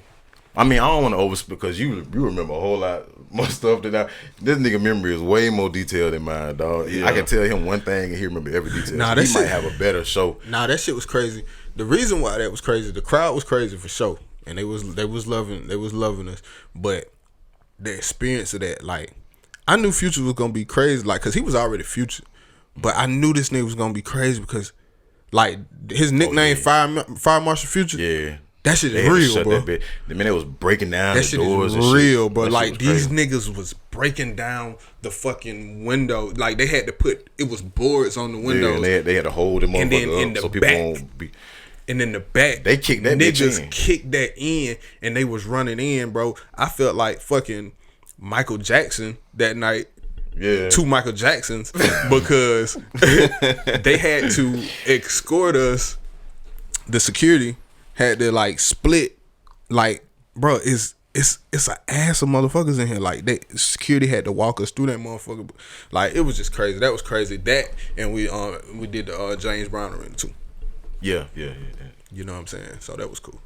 I mean, I don't want to overspeak because you remember a whole lot more stuff than this nigga memory is way more detailed than mine, dog. Yeah. I can tell him one thing and he remember every detail. Nah, so he might have a better show. Nah, that shit was crazy. The reason why that was crazy, the crowd was crazy for sure, and they was loving us. But the experience of that, like, I knew Future was gonna be crazy, like, cause he was already Future, but I knew this nigga was gonna be crazy because, like, his nickname Fire Marshal Future. Yeah. That shit is real, bro. The minute it was breaking down that the doors and shit. That shit is real, bro. Like these niggas was breaking down the fucking window. Like they had to it was boards on the windows. Yeah, they had to hold them and then in the so back, people won't be. And in the back, they kicked that niggas in. kicked that in, and they was running in, bro. I felt like fucking Michael Jackson that night. Yeah, 2 Michael Jacksons because they had to escort us. The security had to like split. Like, bro, it's an ass of motherfuckers in here. Like, security had to walk us through that motherfucker. Like, it was just crazy. That was crazy. That, and we did the James Brown arena too. Yeah. You know what I'm saying? So that was cool.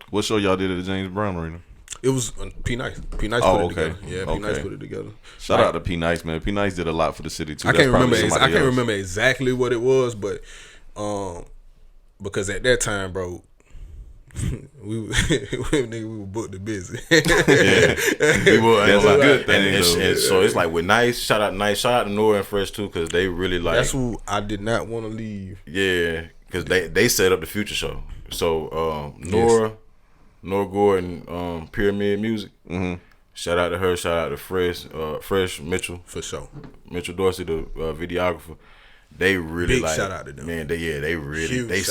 What show y'all did at the James Brown arena? It was P Nice. P Nice put it together. Yeah, P Nice put it together. Shout out to P Nice, man. P Nice did a lot for the city too. I can't remember exactly what it was, but because at that time, bro, we were booked to busy. Yeah, we were. That's a good thing. And so it's like with Nice, shout out to Nora and Fresh too, because they really like. That's who I did not want to leave. Yeah, because they set up the Future show. So Nora Gordon, Pyramid Music. Mm-hmm. Shout out to her. Shout out to Fresh Mitchell for sure. Mitchell Dorsey, the videographer. They really big like, shout out to them. Man, they really Huge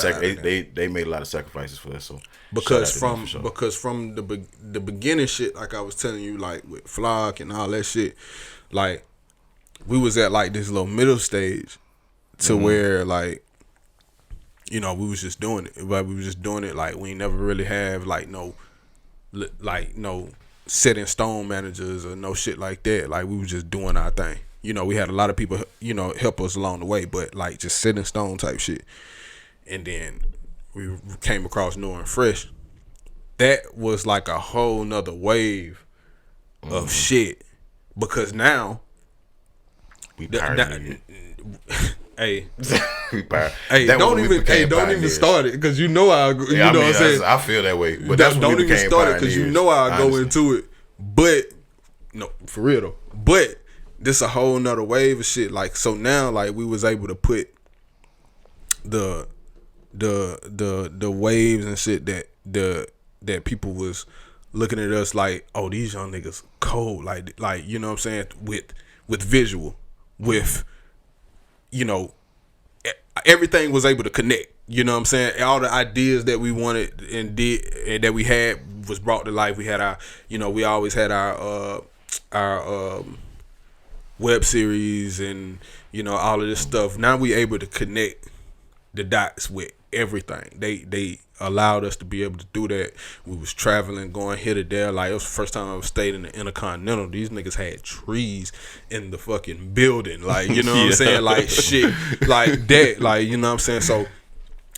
they made a lot of sacrifices for us. So because from the beginning shit, like I was telling you, like with Flock and all that shit, like we was at like this little middle stage to where like, you know, we was just doing it, but we was just doing it like we never really have like no set in stone managers or no shit like that. Like we was just doing our thing. You know, we had a lot of people, you know, help us along the way, but like just set in stone type shit. And then we came across New and Fresh. That was like a whole nother wave of shit, because now we hey, we power. Hey, don't even start it, because you know I go, yeah, what I'm saying. I feel that way, but that's don't even start it, because you know I go into it. But no, for real though. But this a whole nother wave of shit. Like, so now, like, we was able to put the waves and shit that people was looking at us like, oh, these young niggas cold, like you know what I'm saying, with visual, with, you know, everything was able to connect. You know what I'm saying? All the ideas that we wanted and did and that we had was brought to life. We had our, you know, we always had our web series and, you know, all of this stuff. Now we able to connect the dots with everything. They allowed us to be able to do that. We was traveling, going here to there. Like, it was the first time I ever stayed in the Intercontinental. These niggas had trees in the fucking building. Like, you know what I'm saying? Like, shit like that. Like, you know what I'm saying? So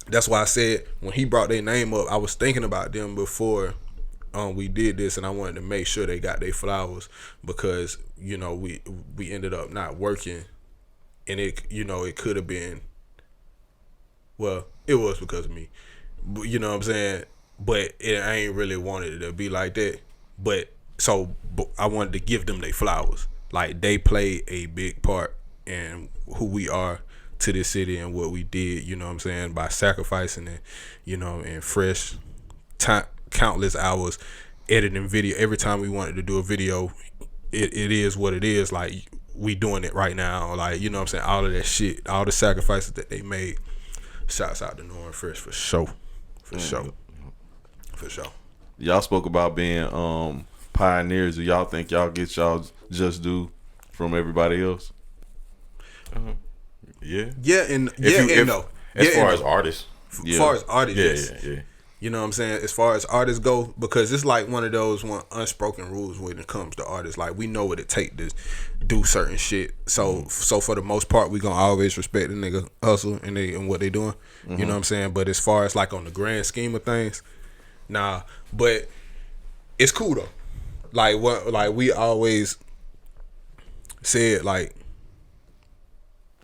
that's why I said when he brought their name up, I was thinking about them before we did this, and I wanted to make sure they got their flowers, because, you know, we ended up not working, and it, you know, it could have been, well, it was because of me, but, you know what I'm saying, but I ain't really wanted it to be like that. But I wanted to give them their flowers. Like, they played a big part in who we are to this city and what we did, you know what I'm saying, by sacrificing it, you know, and Fresh time, countless hours editing video. Every time we wanted to do a video, it is what it is. Like, we doing it right now. Like, you know what I'm saying, all of that shit, all the sacrifices that they made. Shouts out to New and Fresh for sure. For sure. Y'all spoke about being pioneers. Do y'all think y'all get y'all just due from everybody else? Yeah. Yeah, and no. As far as artists. As far as artists, yes. Yeah. You know what I'm saying? As far as artists go, because it's like one of those unspoken rules when it comes to artists. Like, we know what it take to do certain shit. So for the most part, we gonna always respect the nigga hustle and what they doing. You know what I'm saying? But as far as like on the grand scheme of things, nah. But it's cool though. Like we always said, like,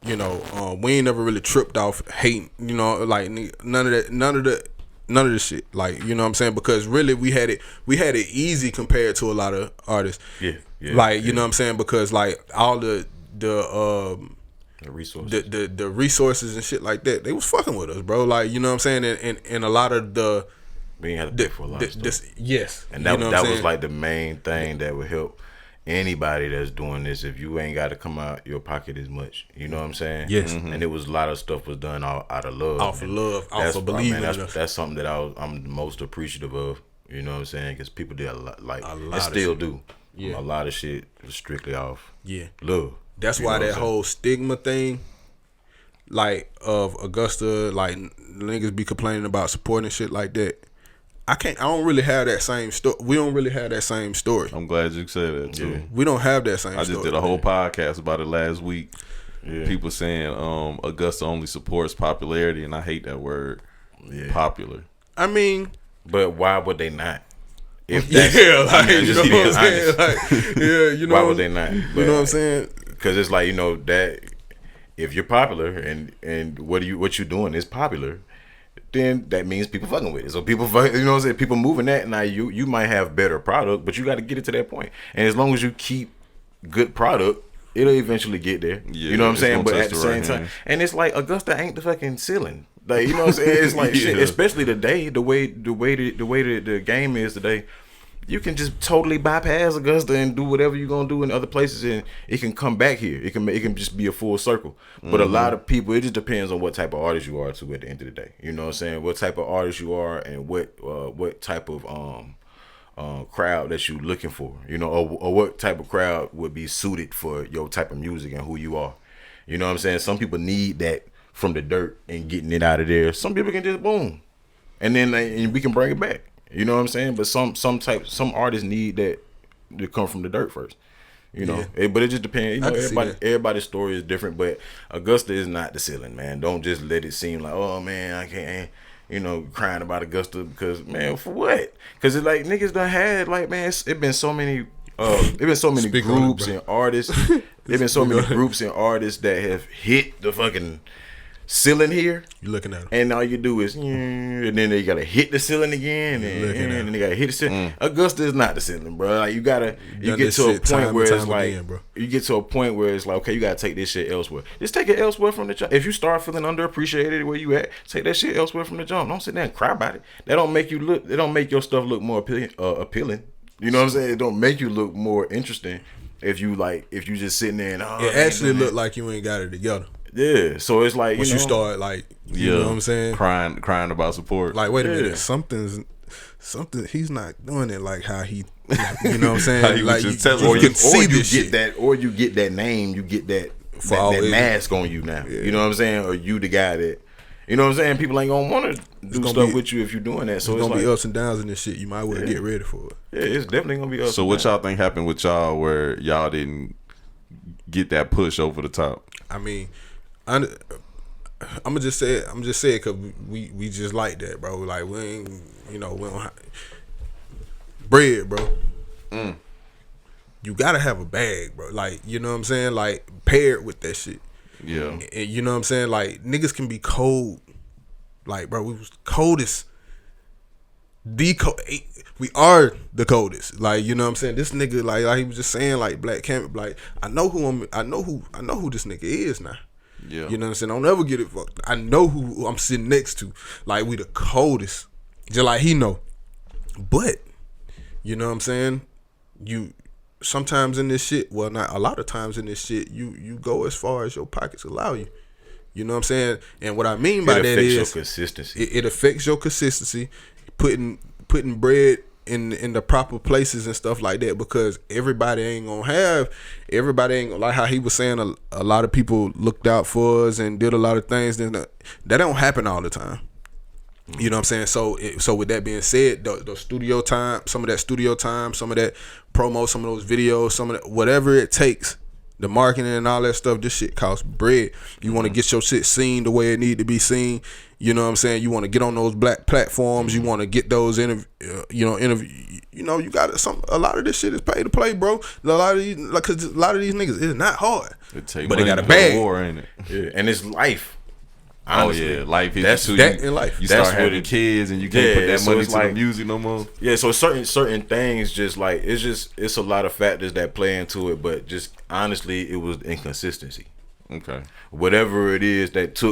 you know, we ain't never really tripped off hating. You know, like none of this shit. Like, you know what I'm saying? Because really we had it easy compared to a lot of artists. Yeah. Like, you know what I'm saying? Because like all the resources. The resources and shit like that, they was fucking with us, bro. Like, you know what I'm saying? And a lot of the we ain't had to pay for a lot of stuff. Yes. And that was like the main thing that would help anybody that's doing this, if you ain't got to come out your pocket as much. You know what I'm saying? Yes. And it was a lot of stuff was done out of love. Off of love, off of believing in us. That's something that I'm the most appreciative of. You know what I'm saying? Because people did a lot, like, and shit. still do. Yeah. A lot of shit was strictly off. Yeah. Love. That's why that whole stigma thing, like, of Augusta, like, niggas be complaining about supporting shit like that. I don't really have that same story. We don't really have that same story. I'm glad you said that too. Yeah. We don't have that same story. I just did a whole podcast about it last week. Yeah. People saying Augusta only supports popularity, and I hate that word. Yeah. Popular. I mean, but why would they not? If that's, you know what I'm saying? Like, yeah, you know. Why would they not? But, you know what I'm saying? Because it's like, you know, that if you're popular and what you doing is popular, then that means people fucking with it. So people fucking, you know what I'm saying? People moving that. Now you might have better product, but you got to get it to that point. And as long as you keep good product, it'll eventually get there. Yeah, you know what I'm saying? But at the same time, and it's like Augusta ain't the fucking ceiling. Like, you know what I'm saying? It's like shit, especially today, the way the game is today. you can just totally bypass Augusta and do whatever you're gonna do in other places, and it can come back here. It can just be a full circle. But a lot of people, it just depends on what type of artist you are too. At the end of the day, you know what I'm saying? What type of artist you are, and what type of crowd that you looking for, you know, or what type of crowd would be suited for your type of music and who you are. You know what I'm saying? Some people need that from the dirt and getting it out of there. Some people can just boom, and then and we can bring it back. You know what I'm saying? But some artists need that to come from the dirt first. You know, but it just depends. You know, everybody's story is different. But Augusta is not the ceiling, man. Don't just let it seem like, oh man, I can't. You know, crying about Augusta because, man, for what? Because it's like niggas done had, like, man, it been so many groups and artists. There been so many groups and artists that have hit the fucking ceiling here. You looking at them, and all you do is, and then they gotta hit the ceiling again, and then they gotta hit the ceiling. Augusta is not the ceiling, bro. Like you get to a point where it's like, you get to a point where it's like, okay, you gotta take this shit elsewhere. Just take it elsewhere from the jump. If you start feeling underappreciated where you at, take that shit elsewhere from the jump. Don't sit there and cry about it. That don't make you look. It don't make your stuff look more appealing. You know what I'm saying? It don't make you look more interesting if you just sitting there and it actually look like you ain't got it together. Yeah, so it's like once you start like, you know what I'm saying, crying about support. Like, wait a minute, something. He's not doing it like how he, you know what I'm saying. How he like was just or you get that name, you get that mask on you now. Yeah. You know what I'm saying, or you the guy that, you know what I'm saying. People ain't gonna want to do stuff with you if you're doing that. So it's gonna be ups and downs in this shit. You might want to get ready for it. Yeah, it's definitely gonna be ups. So what y'all think happened with y'all where y'all didn't get that push over the top? I mean, I'm gonna just say it. Because we just like that, bro. Like we ain't, we don't bread, bro. You gotta have a bag, bro. Like, you know what I'm saying? Like paired with that shit. Yeah. And you know what I'm saying? Like niggas can be cold. Like, bro, we was coldest. We are the coldest. Like, you know what I'm saying? This nigga, like he was just saying, like Black Camp, like I know who this nigga is now. Yeah. You know what I'm saying? Don't ever get it fucked. I know who I'm sitting next to. Like, we the coldest. Just like he know. But, you know what I'm saying? You sometimes in this shit, well, not a lot of times in this shit, you go as far as your pockets allow you. You know what I'm saying? And what I mean by that is it affects your consistency. It affects your consistency. Putting bread in the proper places and stuff like that, because everybody ain't gonna like how he was saying a lot of people looked out for us and did a lot of things. Then that don't happen all the time. You know what I'm saying? So with that being said, the studio time, some of that studio time, some of that promo, some of those videos, some of that, whatever it takes, the marketing and all that stuff, this shit costs bread. You want to get your shit seen the way it need to be seen. You know what I'm saying? You want to get on those black platforms. You want to get those interview. You got a lot of this shit is pay to play, bro. A lot of these niggas, it's not hard. But they got a bag. War, ain't it? Yeah, and it's life. Honestly. Oh yeah, life is that's that in life. You start having kids and you can't put that money to the music no more. Yeah, so certain things just like it's a lot of factors that play into it, but just honestly, it was inconsistency. Okay. Whatever it is that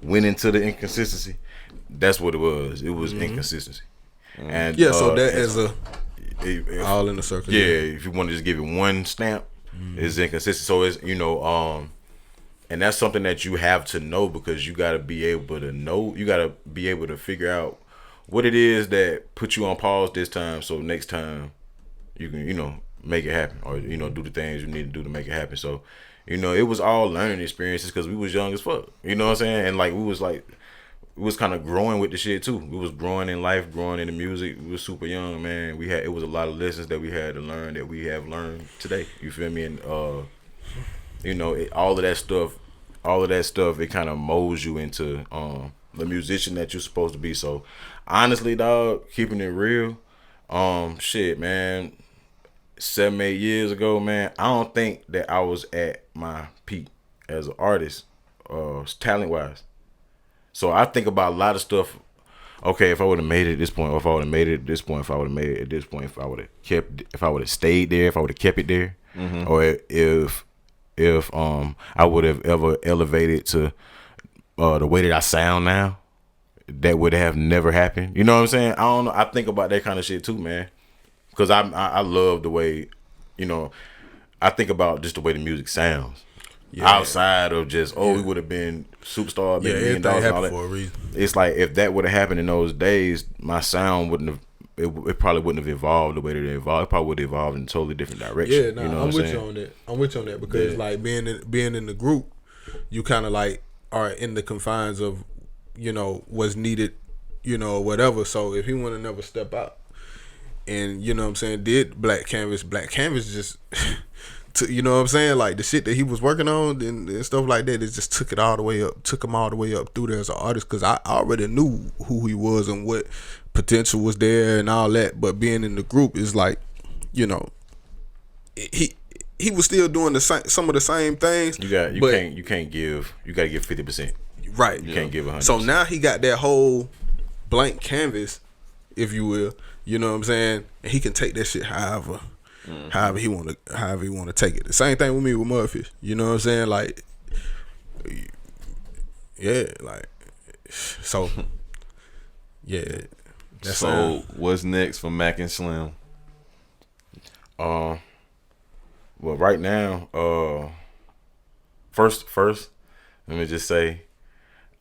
went into the inconsistency, that's what it was. It was inconsistency. And so that is all in the circle. Yeah, if you want to just give it one stamp, it's inconsistent. So it's and that's something that you have to know, because you got to be able to know. You got to be able to figure out what it is that put you on pause this time, so next time you can make it happen, or do the things you need to do to make it happen. So it was all learning experiences, because we was young as fuck. You know what I'm saying? And like we was kind of growing with the shit too. We was growing in life, growing in the music. We was super young, man. It was a lot of lessons that we had to learn that we have learned today. You feel me? And all of that stuff, it kind of molds you into the musician that you're supposed to be. So honestly, dog, keeping it real, shit, man, 7-8 years ago, man, I don't think that I was at my peak as an artist, talent wise. So I think about a lot of stuff. Okay, if I would have made it at this point, or if I would have made it at this point, if I would have made it at this point, if I would have stayed there, if I would have kept it there, or if I would have ever elevated to the way that I sound now, that would have never happened. You know what I'm saying? I don't know. I think about that kind of shit too, man. Because I love the way, you know, I think about just the way the music sounds. Yeah. Outside of just, we would have been superstar, everything happened for a reason. It's like if that would have happened in those days, my sound wouldn't have. It probably wouldn't have evolved the way that it evolved. It probably would have evolved in a totally different direction. Yeah, I'm with you on that. I'm with you on that because like being in the group, you kind of like are in the confines of, you know, what's needed, you know, whatever. So if he want to never step out, and you know what I'm saying, did Black Canvas just. You know what I'm saying? Like the shit that he was working on and stuff like that, it just took him all the way up through there as an artist. Because I already knew who he was and what potential was there and all that. But being in the group is like, you know, he was still doing some of the same things. You gotta give 50%. Right. You can't give 100%. So now he got that whole blank canvas, if you will. You know what I'm saying? And he can take that shit however he want to take it. The same thing with me with Mudfish. You know what I'm saying? Like, yeah, like, so, yeah. So what's next for Mac and Slim? Well, right now, first, let me just say,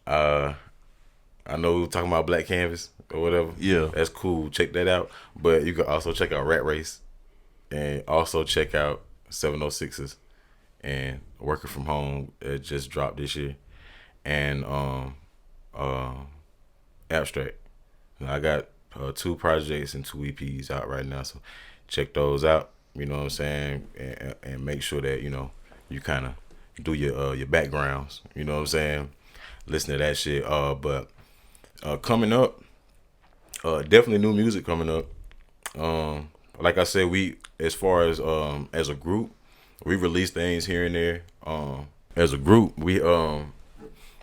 I know we're talking about Black Canvas or whatever. Yeah, that's cool. Check that out. But you can also check out Rat Race. And also check out 706s and Working From Home. It just dropped this year. And Abstract. I got 2 projects and 2 EPs out right now. So check those out. You know what I'm saying? And make sure that, you know, you kind of do your backgrounds. You know what I'm saying? Listen to that shit. But coming up, definitely new music coming up. Like I said, we as far as a group, we release things here and there. As a group, we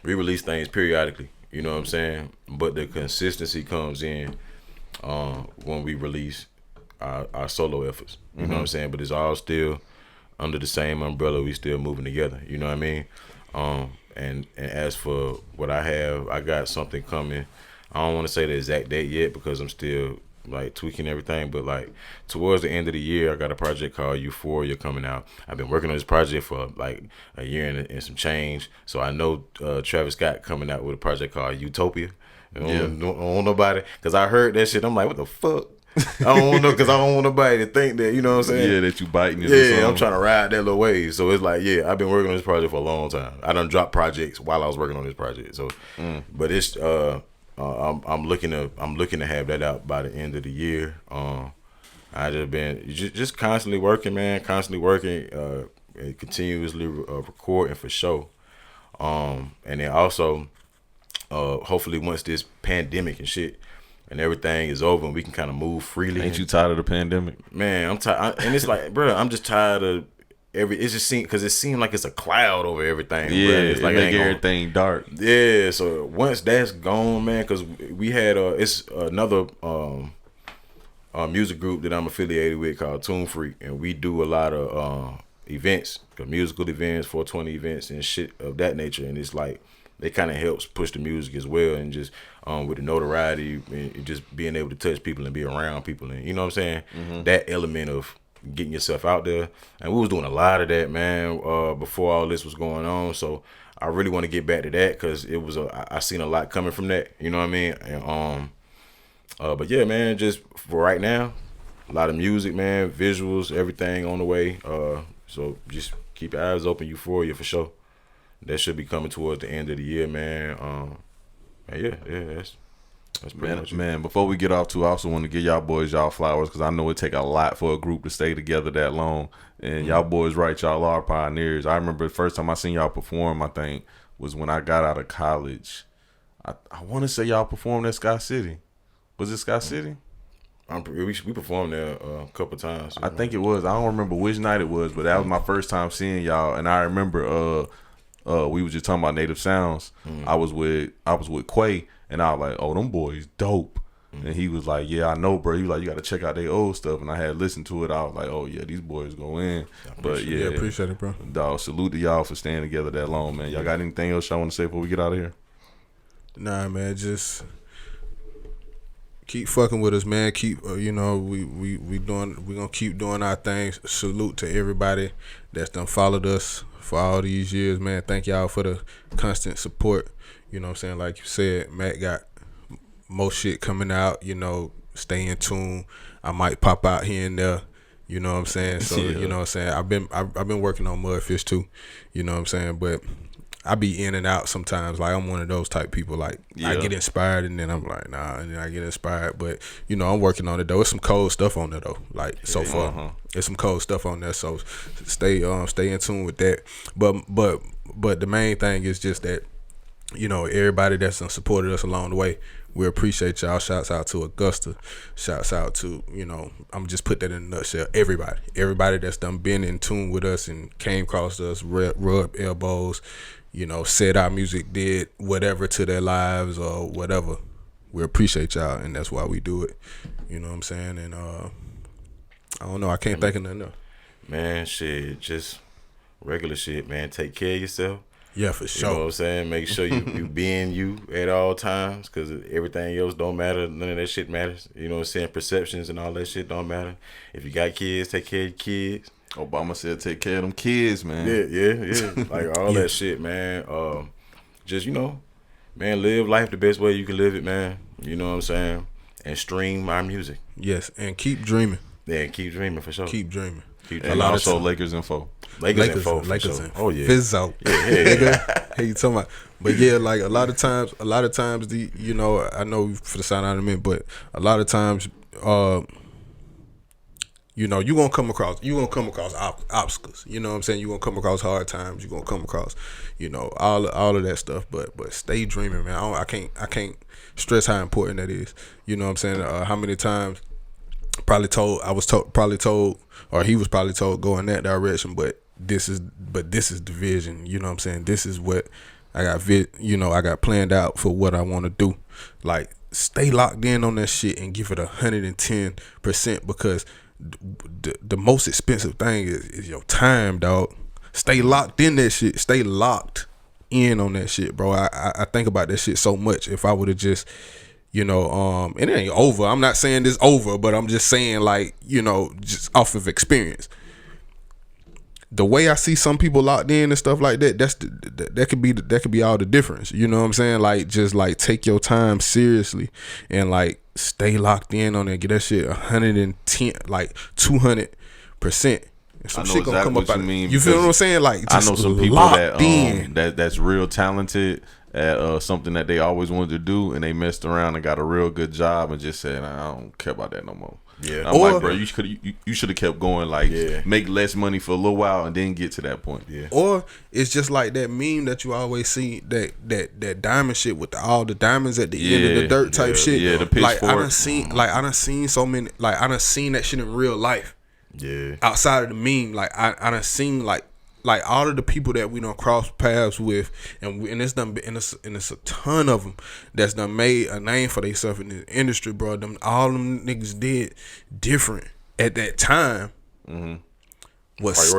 release things periodically. You know what I'm saying? But the consistency comes in when we release our solo efforts. You know what I'm saying? But it's all still under the same umbrella. We still moving together. You know what I mean? And as for what I have, I got something coming. I don't want to say the exact date yet because I'm still like tweaking everything, but like towards the end of the year, I got a project called Euphoria coming out. I've been working on this project for like a year and some change. So I know Travis Scott coming out with a project called Utopia. I don't want nobody, because I heard that shit. I'm like, what the fuck? I don't want because I don't want nobody to think that, you know what I'm saying? Yeah, that you biting it. Yeah, I'm trying to ride that little wave. So it's like, yeah, I've been working on this project for a long time. I done dropped projects while I was working on this project. So, but it's I'm looking to have that out by the end of the year. I just been just constantly working, man. And continuously recording for show. And then also, hopefully once this pandemic and shit and everything is over and we can kind of move freely. Ain't you tired of the pandemic? Man, I'm tired. And it's like, bro, I'm just tired of it just seemed, because it seemed like it's a cloud over everything. Yeah, bro. It's like make everything dark. Yeah, so once that's gone, man, because we had it's another music group that I'm affiliated with called Tune Freak, and we do a lot of events, musical events, 420 events and shit of that nature, and it's like it kind of helps push the music as well, and just with the notoriety and just being able to touch people and be around people, and you know what I'm saying, that element of getting yourself out there. And we was doing a lot of that, man, before all this was going on. So I really want to get back to that, because it was I seen a lot coming from that, you know what I mean? And but yeah, man, just for right now, a lot of music, man, visuals, everything on the way. So just keep your eyes open. Euphoria for sure. That should be coming towards the end of the year, man. Yeah, that's pretty much it. Man, before we get off to, I also want to give y'all boys y'all flowers, because I know it take a lot for a group to stay together that long. And y'all boys right, y'all are pioneers. I remember the first time I seen y'all perform, I think, was when I got out of college. I want to say y'all performed at Sky City. Was it Sky City? We performed there a couple times. I think it was. I don't remember which night it was, but that was my first time seeing y'all. And I remember we was just talking about Native Sounds. I was with Quay, and I was like, oh, them boys dope. And he was like, yeah, I know, bro. He was like, you got to check out their old stuff. And I had listened to it. I was like, oh, yeah, these boys go in. But yeah, appreciate it, bro. Dog, salute to y'all for staying together that long, man. Y'all got anything else y'all want to say before we get out of here? Nah, man, just keep fucking with us, man. Keep we gonna keep doing our things. Salute to everybody that's done followed us for all these years, man. Thank y'all for the constant support. You know what I'm saying? Like you said, Matt got more shit coming out. Stay in tune. I might pop out here and there. You know what I'm saying? So you know what I'm saying. I've been working on Mudfish too. You know what I'm saying? But I be in and out sometimes. Like I'm one of those type people. Like I get inspired and then I'm like nah, and then I get inspired. But I'm working on it though. There's some cold stuff on there though. Like so far, there's some cold stuff on there. So stay in tune with that. But the main thing is just that everybody that's supported us along the way. We appreciate y'all. Shouts out to Augusta. Shouts out to, I'm just put that in a nutshell. Everybody that's done been in tune with us and came across us, rubbed elbows, said our music did whatever to their lives or whatever. We appreciate y'all, and that's why we do it. You know what I'm saying? And I don't know. I can't think of nothing else. Man, shit, just regular shit, man. Take care of yourself. Yeah, for sure. You know what I'm saying? Make sure you being you at all times, because everything else don't matter. None of that shit matters. You know what I'm saying? Perceptions and all that shit don't matter. If you got kids, take care of your kids. Obama said take care of them kids, man. Yeah. Like all that shit, man. Just, man, live life the best way you can live it, man. You know what I'm saying? And stream our music. Yes, and keep dreaming. Yeah, keep dreaming for sure. Keep dreaming. And also Lakers info. Lakers info. Oh yeah. Fizzo. Yeah. Hey, you talking about? But yeah, like a lot of times, I know for the sound out of me, but a lot of times, you're gonna come across obstacles. You know what I'm saying? You're gonna come across hard times. You're gonna come across, all of that stuff. But stay dreaming, man. I can't stress how important that is. You know what I'm saying? How many times? He was probably told go in that direction, but this is the vision. You know what I'm saying? This is what I got I got planned out for what I want to do. Like stay locked in on that shit and give it 110%, because the most expensive thing is your time, dog. Stay locked in that shit. Stay locked in on that shit, bro. I think about that shit so much. If I would have just it ain't over. I'm not saying this over, but I'm just saying, like, just off of experience. The way I see some people locked in and stuff like that, that could be all the difference. You know what I'm saying? Like, just like take your time seriously and like stay locked in on it. Get that shit 110, like 200%. Some shit gonna come up out. You feel what I'm saying? Like, just I know some people in. that's real talented at something that they always wanted to do, and they messed around and got a real good job and just said, I don't care about that no more. Yeah. I'm like, bro, you should have kept going, like, make less money for a little while and then get to that point. Yeah. Or it's just like that meme that you always see, that diamond shit with all the diamonds at the end of the dirt type shit. Yeah, the pitchfork. I done seen so many, like I done seen that shit in real life. Yeah. Outside of the meme, like I done seen like all of the people that we done cross paths with, and it's done, and it's a ton of them that's done made a name for themselves in the industry, bro. All them niggas did different at that time. Mm-hmm. Was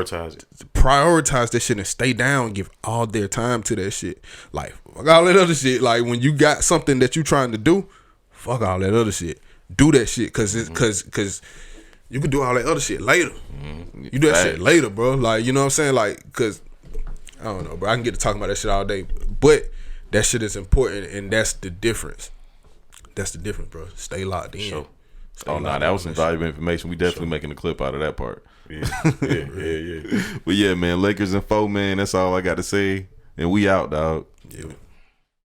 prioritize that shit and stay down, give all their time to that shit. Like fuck all that other shit. Like when you got something that you trying to do, fuck all that other shit. Do that shit because you can do all that other shit later. Mm-hmm. You do that shit later, bro. Like, you know what I'm saying? Like, because, I don't know, bro. I can get to talking about that shit all day. But that shit is important, and that's the difference. That's the difference, bro. Stay locked in. Sure. That was some valuable information. We definitely making a clip out of that part. Yeah. But yeah, man, Lakers info, man. That's all I got to say. And we out, dog. Yeah.